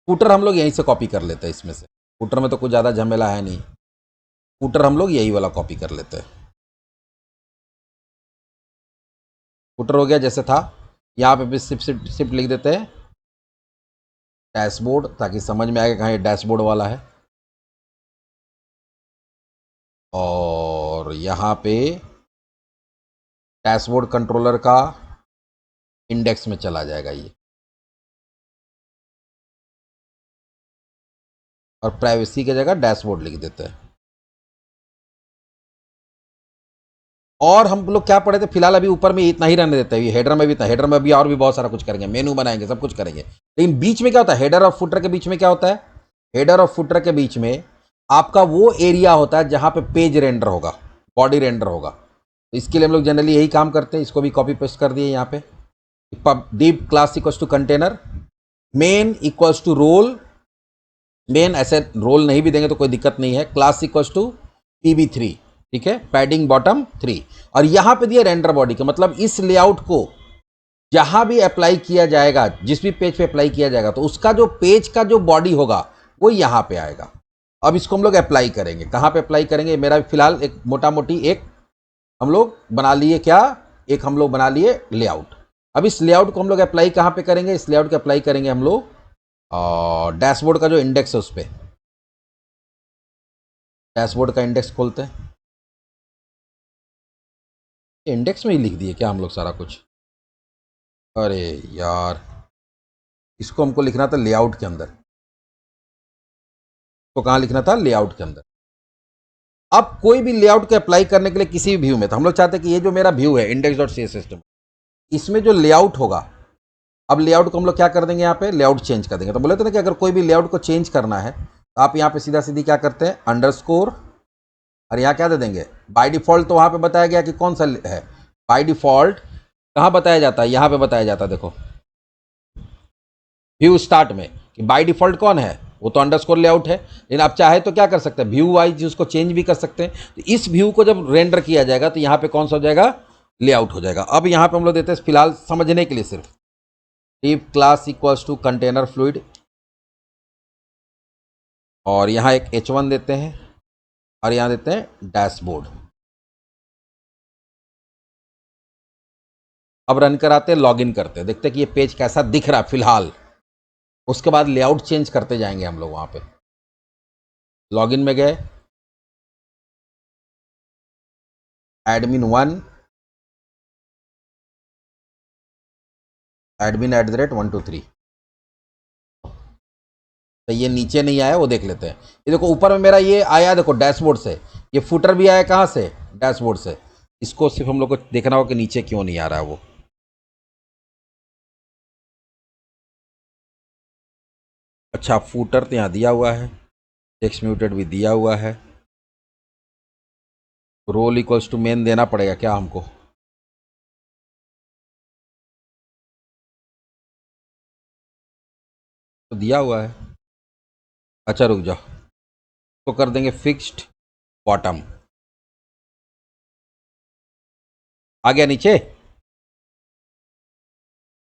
Speaker 1: फुटर हम लोग यहीं से कॉपी कर लेते हैं इसमें से। फुटर में तो कुछ ज़्यादा झमेला है नहीं, फुटर हम लोग यही वाला कॉपी कर लेते हैं। फुटर हो गया जैसे था। यहाँ पे भी सिर्फ लिख देते हैं डैशबोर्ड, ताकि समझ में आएगा कहाँ ये डैशबोर्ड वाला है। और यहाँ पे डैशबोर्ड कंट्रोलर का इंडेक्स में चला जाएगा ये। और प्राइवेसी की जगह डैशबोर्ड लिख देते हैं। और हम लोग क्या पढ़े थे फिलहाल, अभी ऊपर में इतना ही रहने देते हैं। हेडर में भी इतना, हेडर में भी और भी बहुत सारा कुछ करेंगे, मेनू बनाएंगे, सब कुछ करेंगे। लेकिन बीच में क्या होता है, हेडर और फुटर के बीच में क्या होता है? हेडर और फुटर के बीच में आपका वो एरिया होता है जहां पे पेज रेंडर होगा, बॉडी रेंडर होगा। तो इसके लिए हम लोग जनरली यही काम करते हैं। इसको भी कॉपी पेस्ट कर दिए यहाँ पे। Div class equals to container, main equals to role. Main ऐसे रोल नहीं भी देंगे तो कोई दिक्कत नहीं है। क्लास इक्वल्स टू PB3, ठीक है, पैडिंग बॉटम 3। और यहां पे दिया रेंडर बॉडी का मतलब इस लेआउट को जहां भी अप्लाई किया जाएगा, जिस भी पेज पे अप्लाई किया जाएगा, तो उसका जो पेज का जो बॉडी होगा वो यहां पे आएगा। अब इसको हम लोग अप्लाई करेंगे। कहां पे अप्लाई करेंगे? मेरा फिलहाल एक मोटा मोटी एक हम लोग बना लिए क्या, एक हम लोग बना लिए लेआउट। अब इस लेआउट को हम लोग अप्लाई कहां पे करेंगे? इस लेआउट को अप्लाई करेंगे हम लोग और डैशबोर्ड का जो इंडेक्स है उस पर। डैशबोर्ड का इंडेक्स खोलते हैं। इंडेक्स में ही लिख दिए क्या हम लोग सारा कुछ? अरे यार, इसको हमको लिखना था लेआउट के अंदर। तो कहाँ लिखना था? लेआउट के अंदर। अब कोई भी लेआउट को अप्लाई करने के लिए किसी भी व्यू में, तो हम लोग चाहते हैं कि ये जो मेरा व्यू है index.cs सिस्टम, इसमें जो लेआउट होगा, अब लेआउट को हम लोग क्या कर देंगे? यहाँ पे लेआउट चेंज कर देंगे। तो बोले थे ना कि अगर कोई भी लेआउट को चेंज करना है तो आप यहाँ पे सीधा सीधी क्या करते हैं? अंडरस्कोर, और यहाँ क्या दे देंगे? बाय डिफॉल्ट तो वहाँ पे बताया गया कि कौन सा है। बाय डिफॉल्ट कहाँ बताया जाता है? यहाँ पे बताया जाता है, देखो व्यू स्टार्ट में, कि बाय डिफॉल्ट कौन है? वो तो अंडरस्कोर लेआउट है। लेकिन आप चाहे तो क्या कर सकते हैं? व्यू वाइज उसको चेंज भी कर सकते हैं। तो इस व्यू को जब रेंडर किया जाएगा तो यहाँ पे कौन सा हो जाएगा? लेआउट हो जाएगा। अब यहाँ पे हम लोग देते हैं फिलहाल समझने के लिए सिर्फ div class equals to container fluid, और यहाँ एक h1 देते हैं और यहाँ देते हैं डैशबोर्ड। अब रन कराते हैं, लॉग इन करते हैं, देखते हैं कि ये पेज कैसा दिख रहा है फिलहाल। उसके बाद लेआउट चेंज करते जाएंगे हम लोग। वहाँ पे लॉगिन में गए, admin1 admin@123। तो ये नीचे नहीं आया, वो देख लेते हैं। ये देखो ऊपर में मेरा ये आया, देखो डैशबोर्ड से। ये फुटर भी आया कहाँ से? डैशबोर्ड से। इसको सिर्फ हम लोग को देखना होगा कि नीचे क्यों नहीं आ रहा है वो। अच्छा, फुटर तो यहाँ दिया हुआ है, टेक्स्ट म्यूटेड भी दिया हुआ है। रोल इक्वल्स टू मेन देना पड़ेगा क्या हमको? तो दिया हुआ है। अच्छा रुक जाओ, तो कर देंगे फिक्स्ड बॉटम। आ गया नीचे,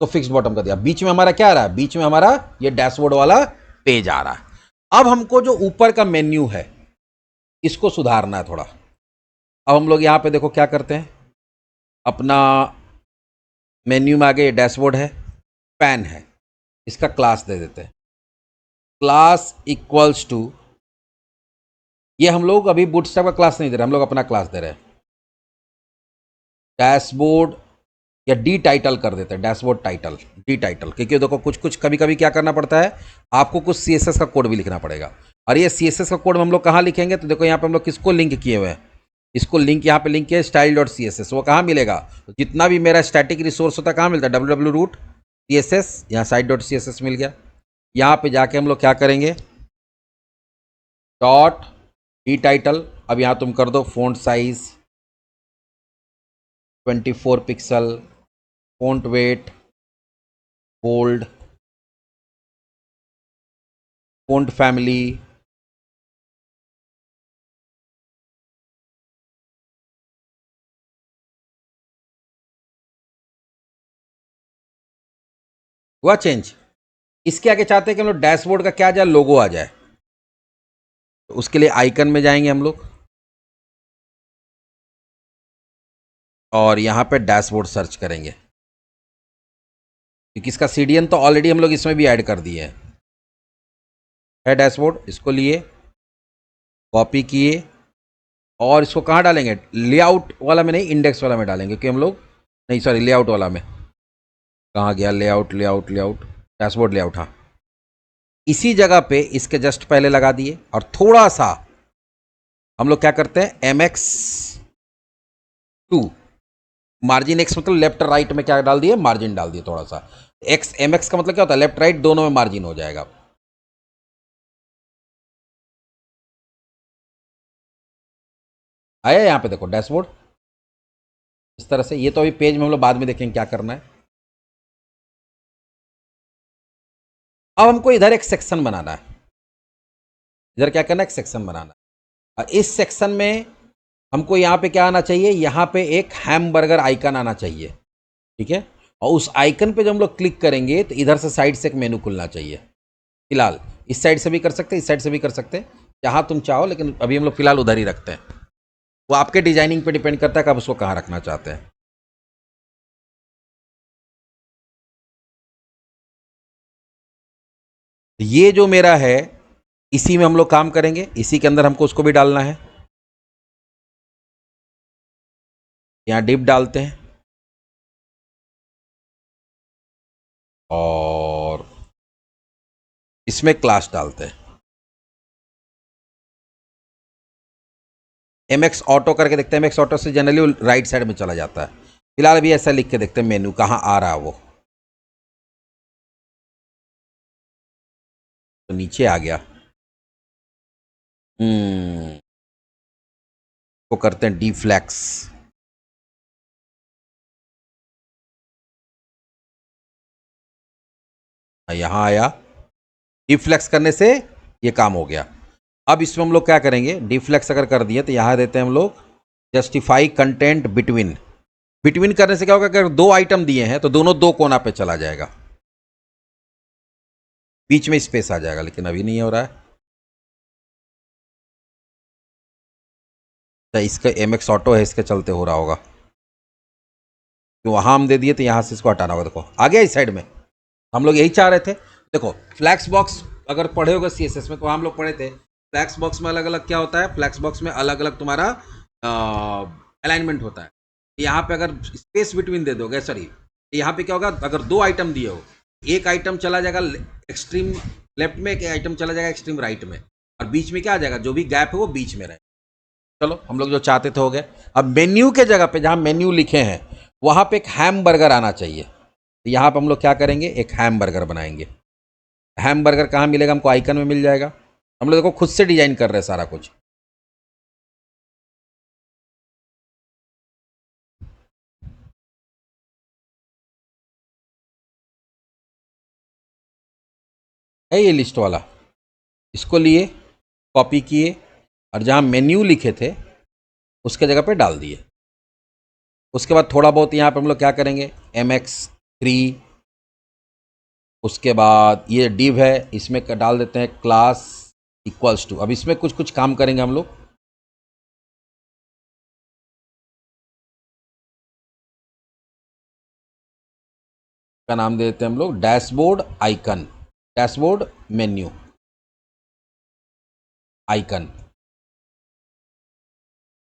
Speaker 1: तो फिक्स्ड बॉटम कर दिया। बीच में हमारा क्या आ रहा है? बीच में हमारा ये डैशबोर्ड वाला पेज आ रहा है। अब हमको जो ऊपर का मेन्यू है इसको सुधारना है थोड़ा। अब हम लोग यहाँ पे देखो क्या करते हैं, अपना मेन्यू में आगे डैशबोर्ड है, पैन है, इसका क्लास दे देते हैं क्लास इक्वल्स टू, ये हम लोग अभी बूटस्ट्रैप का क्लास नहीं दे रहे, हम लोग अपना क्लास दे रहे हैं। डैशबोर्ड या डी टाइटल कर देते हैं, डैशबोर्ड टाइटल, डी टाइटल, क्योंकि देखो कुछ कुछ कभी कभी क्या करना पड़ता है, आपको कुछ सीएसएस का कोड भी लिखना पड़ेगा। और ये सीएसएस का कोड हम लोग कहाँ लिखेंगे, तो देखो यहाँ पे हम लोग किसको लिंक किए हुए हैं, इसको लिंक यहाँ पे लिंक किया style dot C S S. वो कहाँ मिलेगा, तो जितना भी मेरा स्टैटिक रिसोर्स होता है कहाँ मिलता है, W W root C S S, यहाँ site dot C S S मिल गया। यहाँ पे जाके हम लोग क्या करेंगे, डॉट डी टाइटल, अब यहाँ तुम कर दो font size 24 pixel, font weight bold, font family, हुआ चेंज। इसके आगे चाहते हैं कि हम लोग डैशबोर्ड का क्या आ जाए, लोगो आ जाए, तो उसके लिए आइकन में जाएंगे हम लोग और यहाँ पे डैशबोर्ड सर्च करेंगे, क्योंकि इसका सीडीएन तो ऑलरेडी हम लोग इसमें भी ऐड कर दिए है डैशबोर्ड। इसको लिए, कॉपी किए और इसको कहाँ डालेंगे, लेआउट वाला में नहीं, इंडेक्स वाला में डालेंगे, कि हम लोग नहीं, सॉरी, लेआउट वाला में। कहाँ गया layout, layout layout, dashboard layout, हाँ, इसी जगह पे इसके जस्ट पहले लगा दिए। और थोड़ा सा हम लोग क्या करते हैं, MX2 मार्जिन एक्स, मतलब लेफ्ट राइट में क्या डाल दिए, मार्जिन डाल दिए थोड़ा सा। एक्स MX का मतलब क्या होता है, लेफ्ट राइट दोनों में मार्जिन हो जाएगा। आया यहाँ पे देखो डैशबोर्ड इस तरह से। ये तो अभी पेज में हम लोग बाद में देखेंगे क्या करना है। अब हमको इधर एक सेक्शन बनाना है, इधर क्या करना है, एक सेक्शन बनाना है। और इस सेक्शन में हमको यहाँ पे क्या आना चाहिए, यहाँ पे एक हैमबर्गर आइकन आना चाहिए, ठीक है। और उस आइकन पे जब हम लोग क्लिक करेंगे तो इधर से साइड से एक मेनू खुलना चाहिए। फिलहाल इस साइड से भी कर सकते हैं, इस साइड से भी कर सकते हैं, जहाँ तुम चाहो, लेकिन अभी हम लोग फिलहाल उधर ही रखते हैं। वो आपके डिजाइनिंग पे डिपेंड करता है कि आप उसको कहाँ रखना चाहते हैं। ये जो मेरा है, इसी में हम लोग काम करेंगे, इसी के अंदर हमको उसको भी डालना है। यहाँ डिप डालते हैं और इसमें क्लास डालते हैं। MX ऑटो करके देखते हैं, MX ऑटो से जनरली राइट साइड में चला जाता है। फिलहाल अभी ऐसा लिख के देखते हैं मेनू कहाँ आ रहा है, वो तो नीचे आ गया। वो करते हैं डीफ्लैक्स, यहाँ आया, डीफ्लैक्स करने से ये काम हो गया। अब इसमें हम लोग क्या करेंगे, डीफ्लैक्स अगर कर दिए तो यहाँ देते हैं हम लोग जस्टिफाई कंटेंट बिटवीन। बिटवीन करने से क्या होगा, अगर दो आइटम दिए हैं तो दोनों दो कोना पे चला जाएगा, बीच में स्पेस आ जाएगा, लेकिन अभी नहीं हो रहा है। तो इसका MX ऑटो है, इसके चलते हो रहा होगा, तो वहाँ हम दे दिए तो यहाँ से इसको हटाना होगा। देखो आ गया इस साइड में, हम लोग यही चाह रहे थे। देखो फ्लैक्स बॉक्स अगर पढ़े होगा CSS में, तो हम लोग पढ़े थे फ्लैक्स बॉक्स में अलग अलग क्या होता है, फ्लैक्स बॉक्स में अलग अलग तुम्हारा अलाइनमेंट होता है। यहाँ पे अगर स्पेस बिटवीन दे दोगे, सॉरी, यहाँ पे क्या होगा, अगर दो आइटम दिए हो, एक आइटम चला जाएगा एक्सट्रीम लेफ्ट में, एक आइटम चला जाएगा एक्सट्रीम राइट में, और बीच में क्या आ जाएगा, जो भी गैप है वो बीच में रहे। चलो हम लोग जो चाहते थे हो गए। अब मेन्यू के जगह पे जहाँ मेन्यू लिखे हैं वहाँ पे एक हैम बर्गर आना चाहिए, तो यहाँ पे हम लोग क्या करेंगे, एक हैम बर्गर बनाएंगे। हैम बर्गर कहाँ मिलेगा, हमको आइकन में मिल जाएगा। हम लोग देखो खुद से डिजाइन कर रहे हैं सारा कुछ। है ये लिस्ट वाला, इसको लिए, कॉपी किए और जहाँ मेन्यू लिखे थे उसके जगह पे डाल दिए। उसके बाद थोड़ा बहुत यहाँ पे हम लोग क्या करेंगे, MX3, उसके बाद ये डिव है, इसमें डाल देते हैं क्लास इक्वल्स टू। अब इसमें कुछ कुछ काम करेंगे हम लोग। का नाम दे देते हैं हम लोग dashboard icon, dashboard menu. Icon.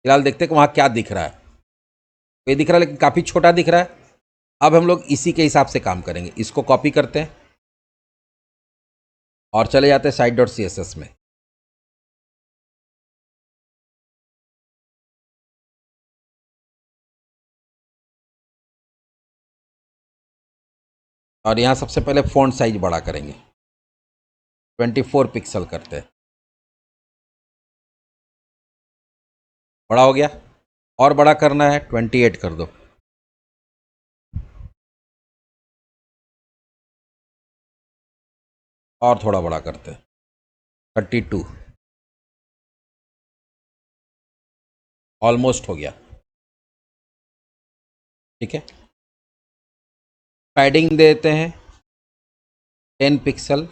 Speaker 1: फिलहाल देखते हैं कि वहाँ क्या दिख रहा है। ये दिख रहा है लेकिन काफ़ी छोटा दिख रहा है। अब हम लोग इसी के हिसाब से काम करेंगे। इसको कॉपी करते हैं और चले जाते हैं site dot C S S में। और यहाँ सबसे पहले फ़ॉन्ट साइज बड़ा करेंगे, 24 पिक्सल करते हैं। बड़ा हो गया। और बड़ा करना है, 28 कर दो। और थोड़ा बड़ा करते हैं, 32। ऑलमोस्ट हो गया। ठीक है। पैडिंग देते हैं 10 पिक्सल।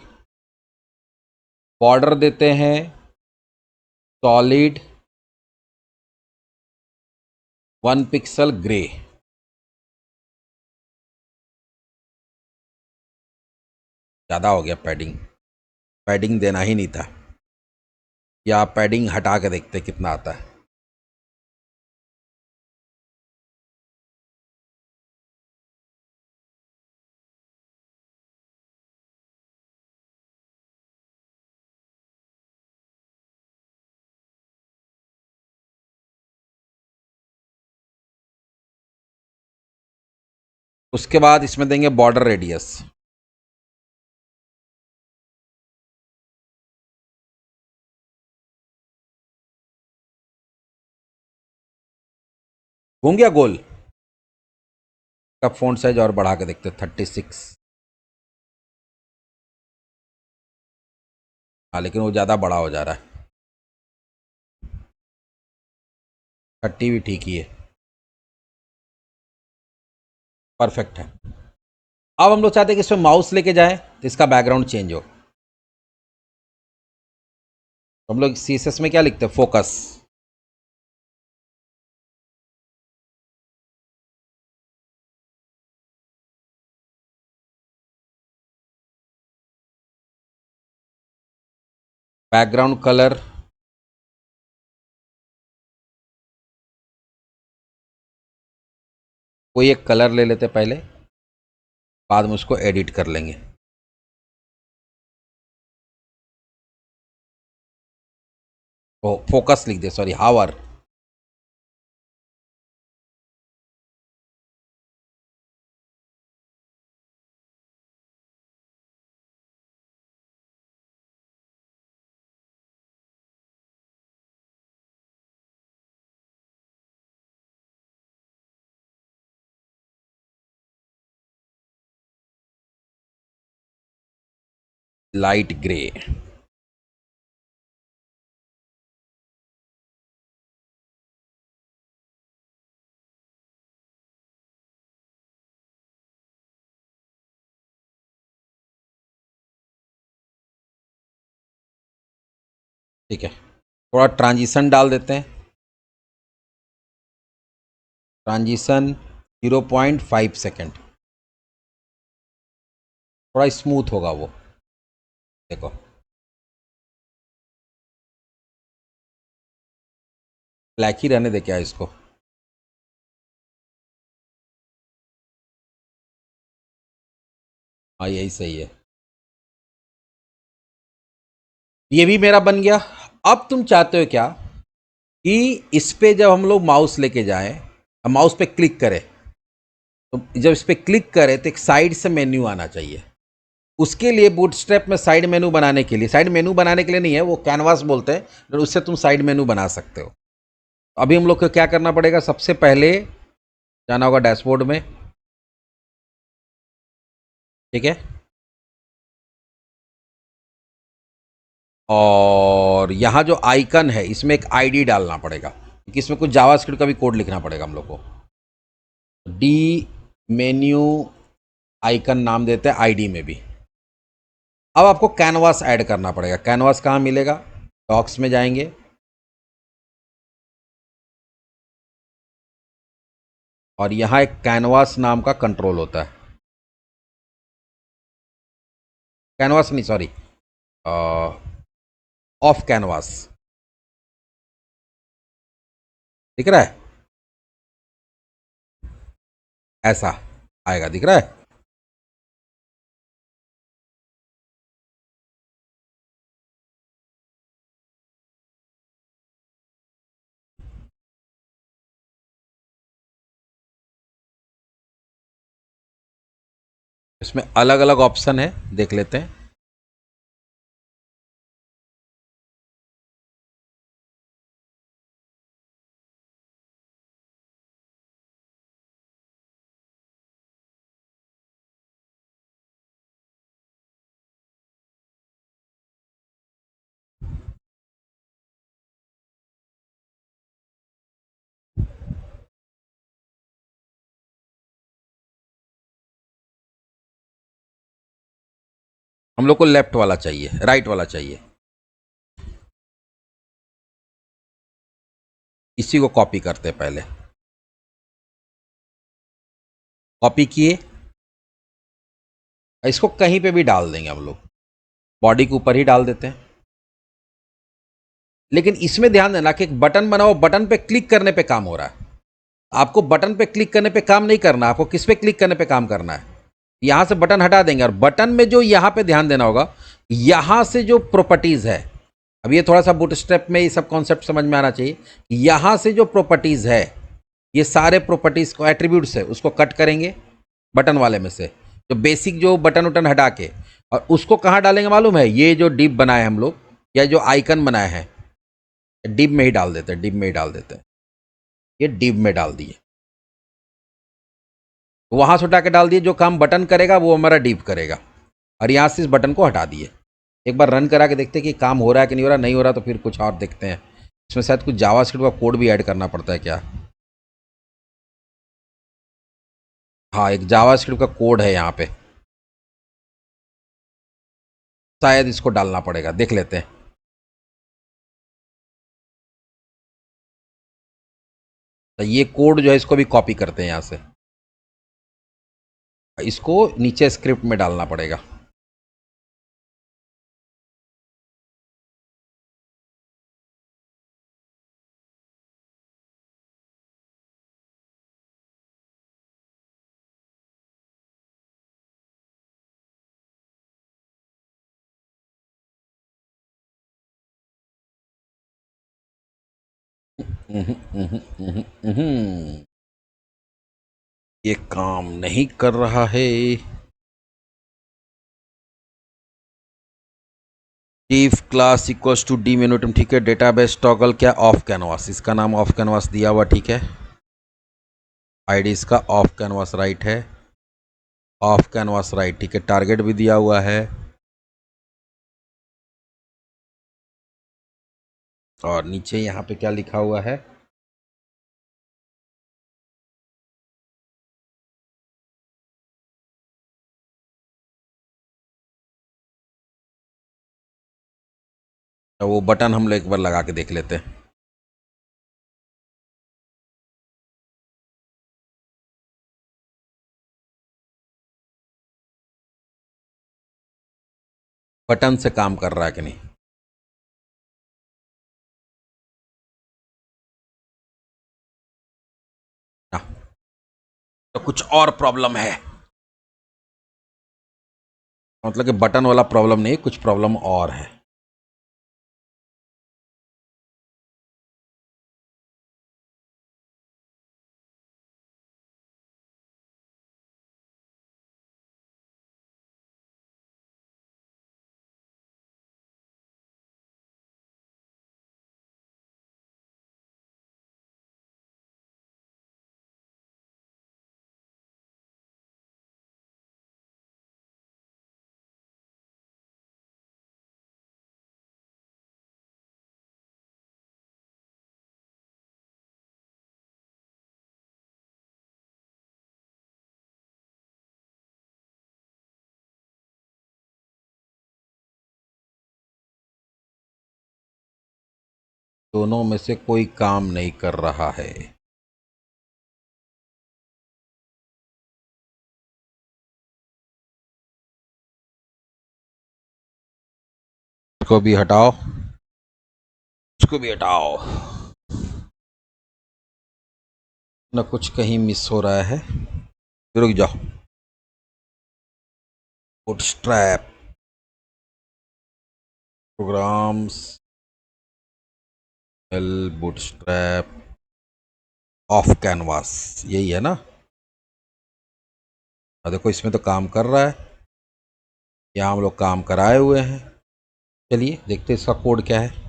Speaker 1: बॉर्डर देते हैं सॉलिड 1 पिक्सल ग्रे। ज़्यादा हो गया पैडिंग। पैडिंग देना ही नहीं था। या पैडिंग हटा के देखते कितना आता है। उसके बाद इसमें देंगे बॉर्डर रेडियस। घूम गया गोल का फ़ॉन्ट साइज और बढ़ा के देखते 36। हाँ लेकिन वो ज़्यादा बड़ा हो जा रहा है। 30 भी ठीक ही है। परफेक्ट है। अब हम लोग चाहते हैं कि इसमें माउस लेके जाएं तो इसका बैकग्राउंड चेंज हो। तो हम लोग सी एस एस में क्या लिखते हैं, फोकस। बैकग्राउंड कलर कोई एक कलर ले लेते पहले, बाद में उसको एडिट कर लेंगे। ओ फोकस लिख दे, सॉरी, हावर। Light grey. ठीक है। थोड़ा ट्रांजिशन डाल देते हैं। Transition 0.5 second. थोड़ा स्मूथ होगा वो, देखो। ब्लैक ही रहने दे क्या इसको। हाँ यही सही है। ये भी मेरा बन गया। अब तुम चाहते हो क्या कि इस पे जब हम लोग माउस लेके जाएं, माउस पे क्लिक करें, तो जब इस पे क्लिक करें तो एक साइड से मेन्यू आना चाहिए। उसके लिए बूटस्ट्रैप में साइड मेनू बनाने के लिए, साइड मेनू बनाने के लिए नहीं है, वो कैनवास बोलते हैं, तो उससे तुम साइड मेनू बना सकते हो। अभी हम लोग को क्या करना पड़ेगा, सबसे पहले जाना होगा डैशबोर्ड में। ठीक है। और यहाँ जो आइकन है इसमें एक आईडी डालना पड़ेगा, क्योंकि इसमें कुछ जावास्क्रिप्ट का भी कोड लिखना पड़ेगा हम लोग को। डी मेन्यू आइकन नाम देते हैं आईडी में भी। अब आपको कैनवास ऐड करना पड़ेगा। कैनवास कहाँ मिलेगा, डॉक्स में जाएंगे, और यहाँ एक कैनवास नाम का कंट्रोल होता है। कैनवास नहीं, सॉरी, ऑफ कैनवास। दिख रहा है? ऐसा आएगा, दिख रहा है? इसमें अलग अलग ऑप्शन है, देख लेते हैं। हम लोग को लेफ्ट वाला चाहिए, राइट वाला चाहिए। इसी को कॉपी करते हैं पहले। कॉपी किए, इसको कहीं पे भी डाल देंगे हम लोग, बॉडी के ऊपर ही डाल देते हैं। लेकिन इसमें ध्यान देना कि एक बटन बनाओ, बटन पे क्लिक करने पे काम हो रहा है। आपको बटन पे क्लिक करने पे काम नहीं करना, आपको किस पे क्लिक करने पे काम करना है। यहां से बटन हटा देंगे और बटन में जो यहां पे ध्यान देना होगा, यहां से जो प्रॉपर्टीज है, अब ये थोड़ा सा बूटस्ट्रैप में ये सब कॉन्सेप्ट समझ में आना चाहिए। यहां से जो प्रॉपर्टीज है, ये सारे प्रॉपर्टीज को एट्रीब्यूट्स है, उसको कट करेंगे बटन वाले में से, जो बेसिक जो बटन उटन हटा के, और उसको कहाँ डालेंगे मालूम है? ये जो डिप बनाए हम लोग, या जो आइकन बनाए हैं, डिप में ही डाल देते हैं, डिप में ही डाल देते हैं। ये डिप में डाल दिए, वहां से उठा के डाल दिए, जो काम बटन करेगा वो हमारा डिप करेगा। और यहां से इस बटन को हटा दिए। एक बार रन करा के देखते हैं कि काम हो रहा है कि नहीं हो रहा। नहीं हो रहा तो फिर कुछ और देखते हैं। इसमें शायद कुछ जावास्क्रिप्ट का कोड भी ऐड करना पड़ता है क्या? हाँ, एक जावास्क्रिप्ट का कोड है यहाँ पे, शायद इसको डालना पड़ेगा, देख लेते हैं। तो ये कोड जो है, इसको भी कॉपी करते हैं यहाँ से, इसको नीचे स्क्रिप्ट में डालना पड़ेगा। ये काम नहीं कर रहा है। Div class equals to D menu item, ठीक है। डेटाबेस टॉगल क्या? ऑफ कैनवास, इसका नाम ऑफ कैनवास दिया हुआ, ठीक है। आईडी इसका ऑफ कैनवास राइट है, ऑफ कैनवास राइट, ठीक है। टारगेट भी दिया हुआ है, और नीचे यहाँ पे क्या लिखा हुआ है? तो वो बटन हम लोग एक बार लगा के देख लेते हैं। बटन से काम कर रहा है कि नहीं? ना, तो कुछ और प्रॉब्लम है। मतलब कि बटन वाला प्रॉब्लम नहीं, कुछ प्रॉब्लम और है। दोनों में से कोई काम नहीं कर रहा है। इसको भी हटाओ, इसको भी हटाओ। ना कुछ कहीं मिस हो रहा है, रुक जाओ। Bootstrap programs, L bootstrap off canvas, यही है ना? देखो इसमें तो काम कर रहा है, यहाँ हम लोग काम कराए हुए हैं। चलिए देखते हैं इसका कोड क्या है।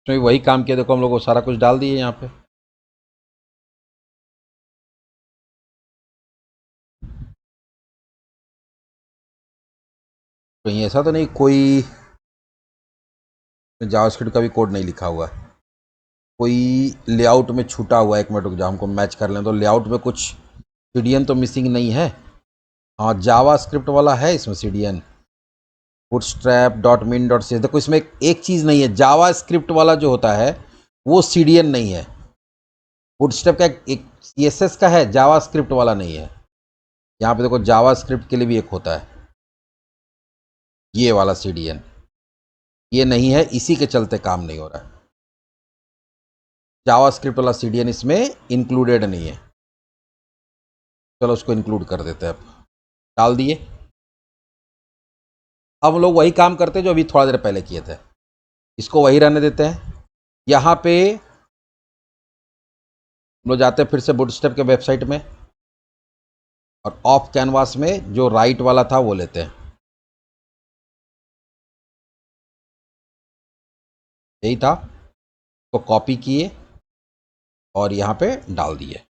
Speaker 1: इसमें वही काम किया, देखो हम लोग को सारा कुछ डाल दिए यहाँ पे। कहीं ऐसा तो नहीं कोई जावास्क्रिप्ट का भी कोड नहीं लिखा हुआ है, कोई लेआउट में छूटा हुआ है। एक मिनट रुक जाओ, हमको मैच कर लें। तो लेआउट में कुछ सीडीएन तो मिसिंग नहीं है? हाँ, जावास्क्रिप्ट वाला है इसमें CDN, bootstrap dot min dot C. देखो इसमें एक चीज़ नहीं है, जावास्क्रिप्ट वाला जो होता है वो सीडीएन नहीं है। बूटस्ट्रैप का एक सीएसएस का है, जावास्क्रिप्ट वाला नहीं है। यहाँ पे देखो जावास्क्रिप्ट के लिए भी एक होता है, ये वाला सीडीएन, ये नहीं है, इसी के चलते काम नहीं हो रहा है। जावास्क्रिप्ट वाला सीडीएन इसमें इंक्लूडेड नहीं है। चलो उसको इंक्लूड कर देते हैं, अब डाल दिए। अब हम लोग वही काम करते हैं जो अभी थोड़ा देर पहले किए थे, इसको वही रहने देते हैं। यहाँ पे हम लोग जाते हैं फिर से बूटस्ट्रैप के वेबसाइट में, और ऑफ कैनवास में जो राइट वाला था वो लेते हैं, यही था, तो कॉपी किए और यहाँ पे डाल दिए।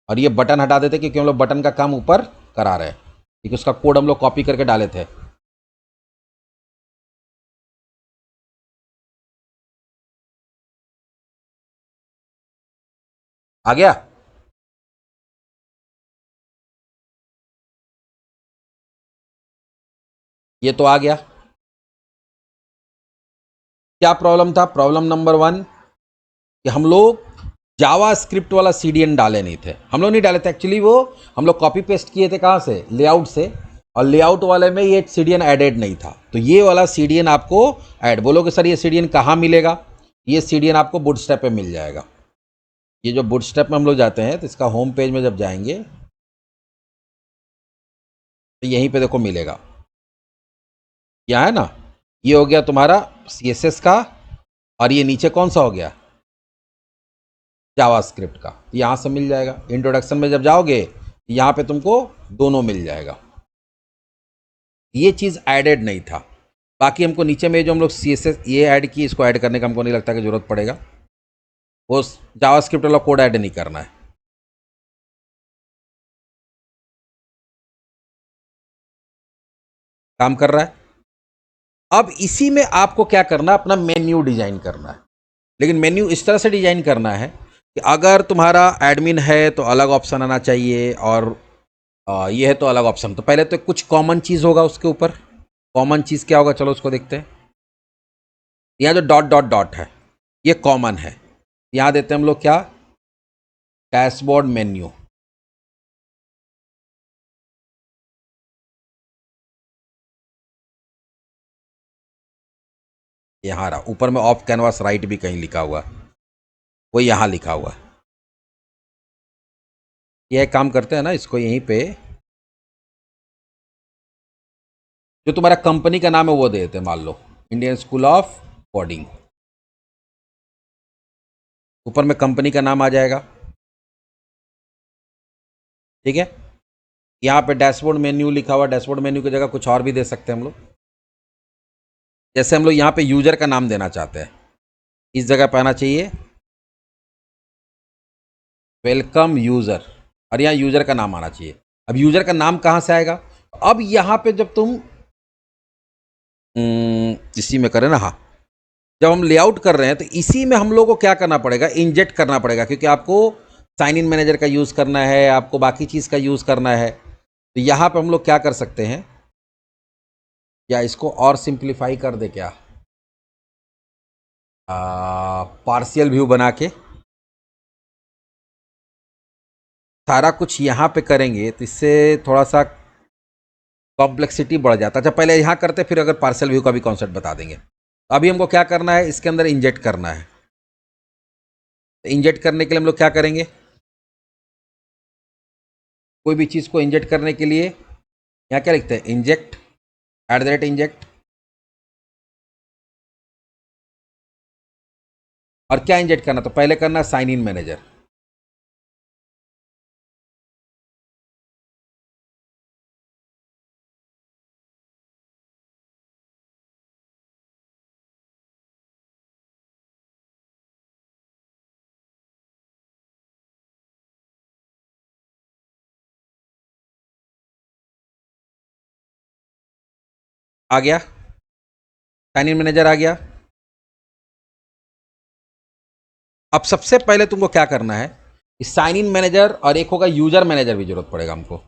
Speaker 1: और ये बटन हटा देते क्योंकि हम लोग बटन का काम ऊपर करा रहे हैं, क्योंकि उसका कोड हम लोग कॉपी करके डाले थे। आ गया? ये तो आ गया। क्या प्रॉब्लम था? प्रॉब्लम नंबर 1 कि हम लोग जावा स्क्रिप्ट वाला सीडीएन डाले नहीं थे। हम लोग नहीं डाले थे एक्चुअली, वो हम लोग कॉपी पेस्ट किए थे कहाँ से? लेआउट से। और लेआउट वाले में ये सीडीएन एडेड नहीं था, तो ये वाला सीडीएन आपको ऐड। बोलोगे सर ये सीडीएन कहाँ मिलेगा? ये सीडीएन आपको बूटस्ट्रैप पे मिल जाएगा। ये जो बूटस्ट्रैप में हम लोग जाते हैं तो इसका होम पेज में जब जाएंगे तो यहीं पे देखो मिलेगा, यहाँ है ना, ये हो गया तुम्हारा सीएसएस का, और ये नीचे कौन सा हो गया? जावास्क्रिप्ट का। यहाँ से मिल जाएगा। इंट्रोडक्शन में जब जाओगे यहाँ पे तुमको दोनों मिल जाएगा। ये चीज़ एडेड नहीं था। बाकी हमको नीचे में जो हम लोग CSS ये ऐड किए, इसको ऐड करने का हमको नहीं लगता कि ज़रूरत पड़ेगा। वो जावास्क्रिप्ट वाला कोड ऐड नहीं करना है। काम कर रहा है। अब इसी में आपको क्या करना है? अपना मेन्यू डिजाइन करना है। लेकिन मेन्यू इस तरह से डिजाइन करना है कि अगर तुम्हारा एडमिन है तो अलग ऑप्शन आना चाहिए, और ये है तो अलग ऑप्शन। तो पहले तो कुछ कॉमन चीज़ होगा उसके ऊपर। कॉमन चीज़ क्या होगा? चलो उसको देखते हैं। यहाँ जो डॉट डॉट डॉट है ये कॉमन है। यहाँ देते हैं हम लोग क्या? Dashboard menu. यहाँ रहा, ऊपर में ऑफ कैनवास राइट भी कहीं लिखा हुआ है, वो यहाँ लिखा हुआ है। यह काम करते हैं ना, इसको यहीं पे जो तुम्हारा कंपनी का नाम है वो दे देते हैं। मान लो इंडियन स्कूल ऑफ कोडिंग, ऊपर में कंपनी का नाम आ जाएगा। ठीक है। यहाँ पे डैशबोर्ड मेन्यू लिखा हुआ, डैशबोर्ड मेन्यू की जगह कुछ और भी दे सकते हैं हम लोग। जैसे हम लोग यहाँ पे यूजर का नाम देना चाहते हैं, इस जगह पे आना चाहिए वेलकम यूजर, और यहाँ यूजर का नाम आना चाहिए। अब यूजर का नाम कहाँ से आएगा? अब यहाँ पे जब तुम इसी में करें ना, हाँ, जब हम लेआउट कर रहे हैं तो इसी में हम लोग को क्या करना पड़ेगा? इंजेक्ट करना पड़ेगा, क्योंकि आपको साइन इन मैनेजर का यूज़ करना है, आपको बाकी चीज़ का यूज़ करना है। तो यहाँ पे हम लोग क्या कर सकते हैं, या इसको और सिंप्लीफाई कर दे क्या? पार्शियल व्यू बना के सारा कुछ यहाँ पे करेंगे तो इससे थोड़ा सा कॉम्प्लेक्सिटी बढ़ जाता है। अच्छा पहले यहाँ करते फिर अगर पार्शियल व्यू का भी कॉन्सेप्ट बता देंगे। तो अभी हमको क्या करना है, इसके अंदर इंजेक्ट करना है। तो इंजेक्ट करने के लिए हम लोग क्या करेंगे, कोई भी चीज़ को इंजेक्ट करने के लिए यहाँ क्या लिखते हैं, इंजेक्ट @इंजेक्ट। और क्या इंजेक्ट करना, तो पहले करना साइन इन मैनेजर। आ गया, साइन इन मैनेजर आ गया। अब सबसे पहले तुमको क्या करना है, इस साइन इन मैनेजर और एक होगा यूजर मैनेजर भी जरूरत पड़ेगा हमको।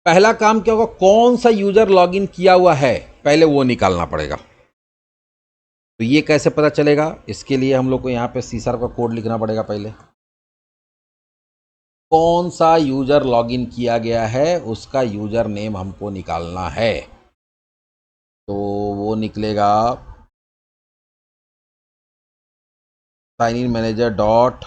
Speaker 1: पहला काम क्या होगा, कौन सा यूजर लॉगिन किया हुआ है पहले वो निकालना पड़ेगा। तो ये कैसे पता चलेगा, इसके लिए हम लोग को यहाँ पे C# का कोड लिखना पड़ेगा। पहले कौन सा यूजर लॉगिन किया गया है उसका यूजर नेम हमको निकालना है। तो वो निकलेगा साइन इन मैनेजर डॉट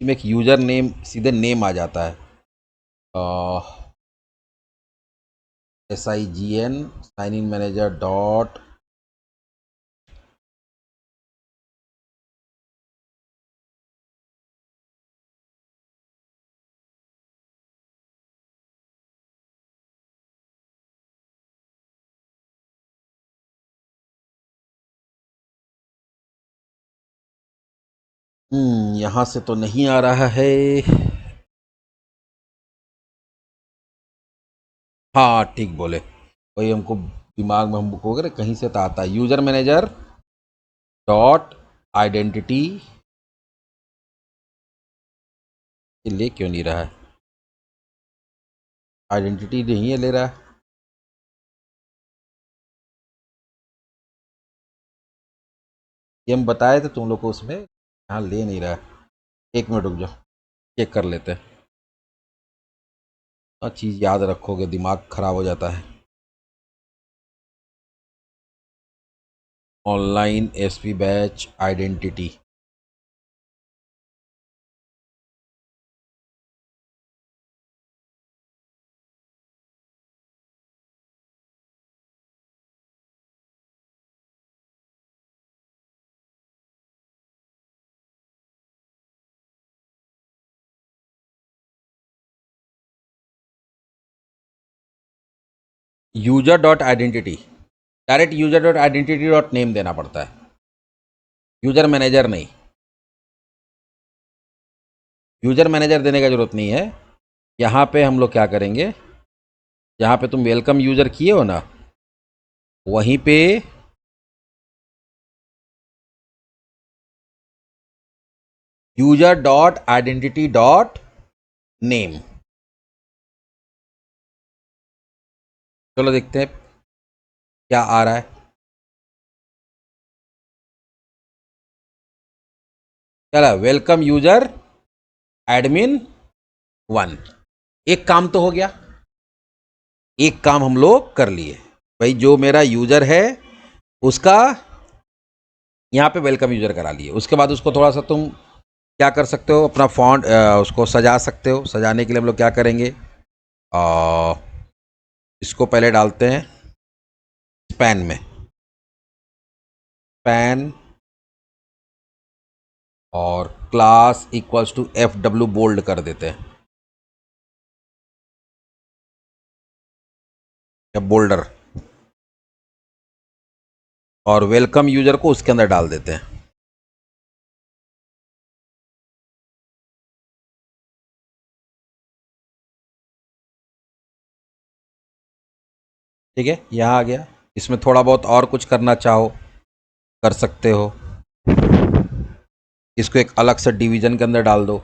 Speaker 1: में एक यूजर नेम सीधे नेम आ जाता है, SIGN sign in manager dot यहाँ से तो नहीं आ रहा है। हाँ ठीक बोले, वही हमको दिमाग में हम बुक हो गए, कहीं से तो आता है यूजर मैनेजर डॉट आइडेंटिटी। ले क्यों नहीं रहा है, आइडेंटिटी नहीं है ले रहा है। ये हम बताए थे तुम लोग को, उसमें यहाँ ले नहीं रहा है। एक मिनट रुक जाओ, चेक कर लेते हैं। चीज़ याद रखोगे दिमाग खराब हो जाता है। Online SP batch identity, user dot identity, direct user dot identity dot name देना पड़ता है, यूजर मैनेजर नहीं। यूजर मैनेजर देने का जरूरत नहीं है। यहाँ पे हम लोग क्या करेंगे, जहाँ पे तुम वेलकम यूजर किए हो ना, वहीं पे user dot identity dot name. चलो देखते हैं क्या आ रहा है। चला वेलकम यूजर एडमिन 1, एक काम तो हो गया, एक काम हम लोग कर लिए। भाई जो मेरा यूजर है उसका यहाँ पे वेलकम यूजर करा लिए। उसके बाद उसको थोड़ा सा तुम क्या कर सकते हो, अपना फॉन्ट उसको सजा सकते हो। सजाने के लिए हम लोग क्या करेंगे, इसको पहले डालते हैं स्पैन में, पैन और class equals to FW bold कर देते हैं, या बोल्डर। और वेलकम यूजर को उसके अंदर डाल देते हैं। ठीक है, यहाँ आ गया। इसमें थोड़ा बहुत और कुछ करना चाहो कर सकते हो। इसको एक अलग से डिवीजन के अंदर डाल दो।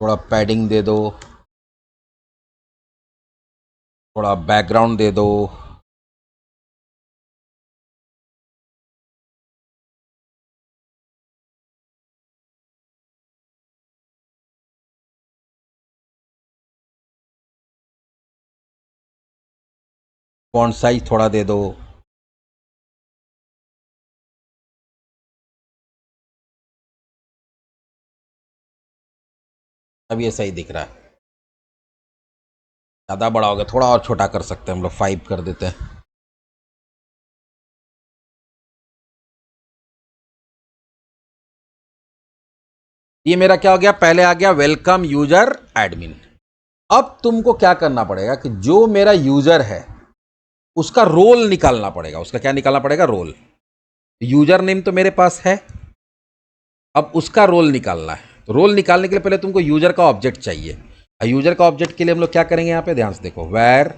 Speaker 1: थोड़ा पैडिंग दे दो, थोड़ा बैकग्राउंड दे दो। फॉन्ट साइज थोड़ा दे दो। अब ये सही दिख रहा है। ज़्यादा बड़ा हो गया, थोड़ा और छोटा कर सकते हैं हम लोग, 5 कर देते हैं। ये मेरा क्या हो गया, पहले आ गया वेलकम यूजर एडमिन। अब तुमको क्या करना पड़ेगा कि जो मेरा यूजर है उसका रोल निकालना पड़ेगा। उसका क्या निकालना पड़ेगा, रोल। यूजर नेम तो मेरे पास है, अब उसका रोल निकालना है। तो रोल निकालने के लिए पहले तुमको यूजर का ऑब्जेक्ट चाहिए। यूजर का ऑब्जेक्ट के लिए हम लोग क्या करेंगे, यहां पे ध्यान से देखो, var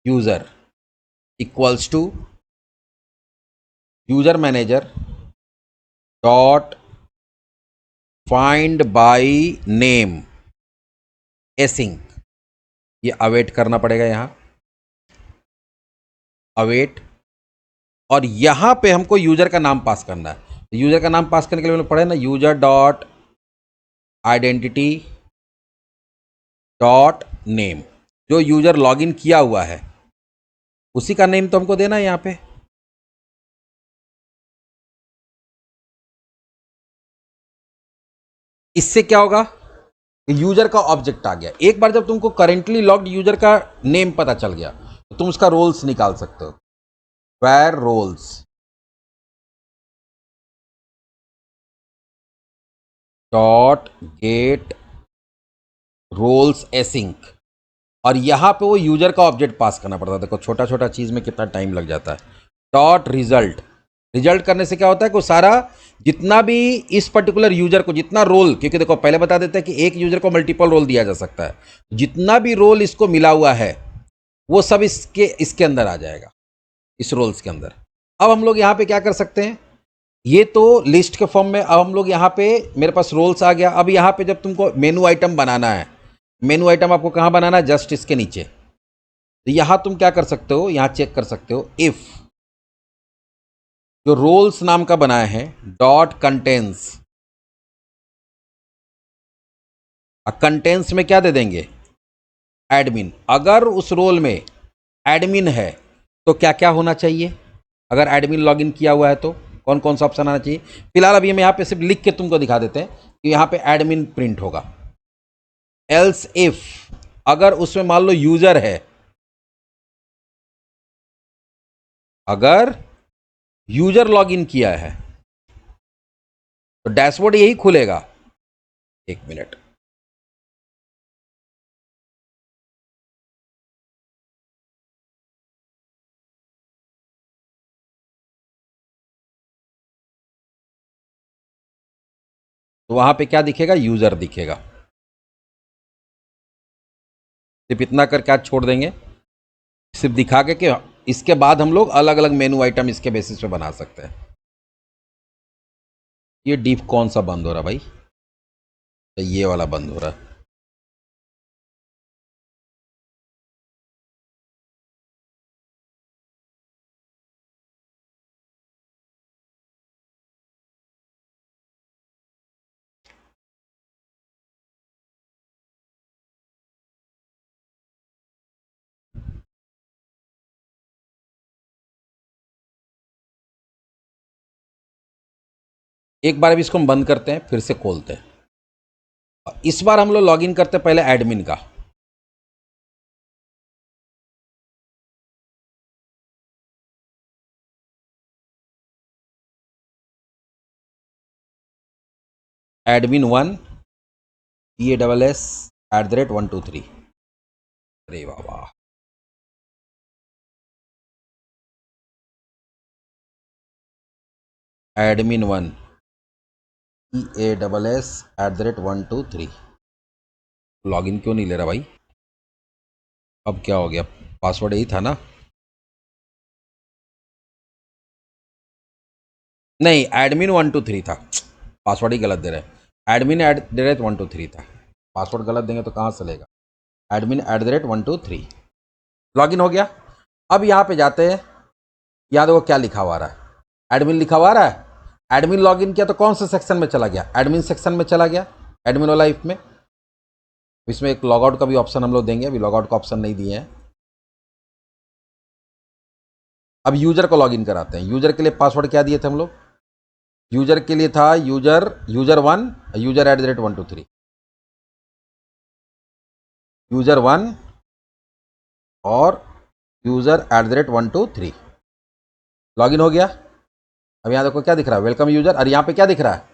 Speaker 1: user equals to user manager dot find by name async. ये अवेट करना पड़ेगा, यहां अवेट। और यहां पे हमको यूजर का नाम पास करना है। यूजर का नाम पास करने के लिए मैंने पढ़ा ना, user dot identity dot name. जो यूजर लॉगिन किया हुआ है उसी का नेम तो हमको देना है यहां पे। इससे क्या होगा, यूजर का ऑब्जेक्ट आ गया। एक बार जब तुमको करेंटली लॉग्ड यूजर का नेम पता चल गया तो तुम उसका रोल्स निकाल सकते हो। Var roles dot get roles async. और यहां पे वो यूजर का ऑब्जेक्ट पास करना पड़ता है। देखो छोटा छोटा चीज में कितना टाइम लग जाता है। Dot result. रिजल्ट करने से क्या होता है कि सारा जितना भी इस पर्टिकुलर यूजर को जितना रोल, क्योंकि देखो पहले बता देते हैं कि एक यूजर को मल्टीपल रोल दिया जा सकता है, जितना भी रोल इसको मिला हुआ है वो सब इसके इसके अंदर आ जाएगा, इस रोल्स के अंदर। अब हम लोग यहाँ पे क्या कर सकते हैं, ये तो लिस्ट के फॉर्म में। अब हम लोग यहाँ पे मेरे पास रोल्स आ गया। अब यहाँ पे जब तुमको मेनू आइटम बनाना है, मेनू आइटम आपको कहाँ बनाना है, जस्ट इसके नीचे। तो यहाँ तुम क्या कर सकते हो, यहाँ चेक कर सकते हो, इफ जो रोल्स नाम का बनाया है डॉट कंटेंस। कंटेंस में क्या दे देंगे, एडमिन। अगर उस रोल में एडमिन है तो क्या क्या होना चाहिए, अगर एडमिन लॉगिन किया हुआ है तो कौन कौन सा ऑप्शन आना चाहिए। फिलहाल अभी हम यहाँ पे सिर्फ लिख के तुमको दिखा देते हैं कि यहाँ पे एडमिन प्रिंट होगा। एल्स इफ अगर उसमें मान लो यूजर है, अगर यूजर लॉगिन किया है तो डैशबोर्ड यही खुलेगा। एक मिनट, तो वहां पे क्या दिखेगा, यूजर दिखेगा। सिर्फ इतना करके आज छोड़ देंगे, सिर्फ दिखा के कि इसके बाद हम लोग अलग अलग मेनू आइटम इसके बेसिस पे बना सकते हैं। ये डिफ कौन सा बंद हो रहा भाई, तो ये वाला बंद हो रहा है। एक बार अभी इसको हम बंद करते हैं, फिर से खोलते हैं। इस बार हम लोग लॉगिन करते हैं पहले एडमिन का। admin1 EASS@123। अरे वाह वाह, admin1 EASS@123। लॉगिन क्यों नहीं ले रहा भाई? अब क्या हो गया? पासवर्ड यही था ना? नहीं, admin123 था, पासवर्ड ही गलत दे रहे हैं। admin@123 था, पासवर्ड गलत देंगे तो कहाँ से लेगा? admin@123। लॉगिन हो गया। अब यहाँ पे जाते हैं, यहाँ देखो क्या लिखा हुआ रहा है, एडमिन लिखा हुआ रहा है। एडमिन लॉगिन किया तो कौन से सेक्शन में चला गया? एडमिन सेक्शन में चला गया, एडमिन वाला इफ में। इसमें एक लॉगआउट का भी ऑप्शन हम लोग देंगे, अभी लॉगआउट का ऑप्शन नहीं दिए हैं। अब यूजर को लॉगिन कराते हैं। यूजर के लिए पासवर्ड क्या दिए थे हम लोग? यूजर के लिए था यूजर1 user@123, यूजर1 और user@123। लॉगिन हो गया। अब यहाँ देखो क्या दिख रहा है, वेलकम यूजर, और यहाँ पे क्या दिख रहा है?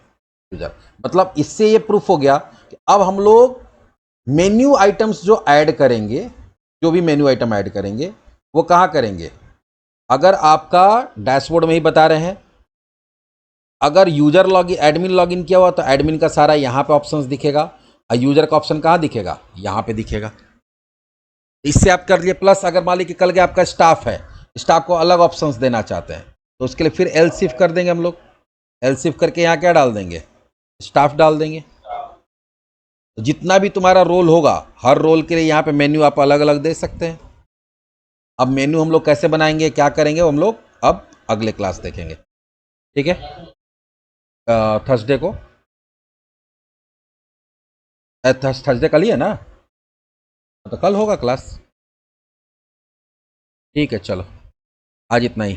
Speaker 1: यूजर। मतलब इससे ये प्रूफ हो गया कि अब हम लोग मेन्यू आइटम्स जो ऐड करेंगे, जो भी मेन्यू आइटम ऐड करेंगे वो कहाँ करेंगे? अगर आपका डैशबोर्ड में ही बता रहे हैं, अगर यूजर लॉगिन एडमिन लॉगिन किया हुआ तो एडमिन का सारा यहाँ पे ऑप्शंस दिखेगा, और यूजर का ऑप्शन कहाँ दिखेगा? यहाँ पे दिखेगा। इससे आप कर लिए। प्लस अगर मान लीजिए कि कल के आपका स्टाफ है, स्टाफ को अलग ऑप्शंस देना चाहते हैं तो उसके लिए फिर एल शिफ्ट कर देंगे हम लोग। एल शिफ्ट करके यहाँ क्या डाल देंगे? स्टाफ डाल देंगे। तो जितना भी तुम्हारा रोल होगा, हर रोल के लिए यहाँ पे मेन्यू आप अलग अलग दे सकते हैं। अब मेन्यू हम लोग कैसे बनाएंगे, क्या करेंगे, हम लोग अब अगले क्लास देखेंगे। ठीक है, थर्सडे को, थर्सडे कल ही है ना, तो कल होगा क्लास। ठीक है, चलो आज इतना ही।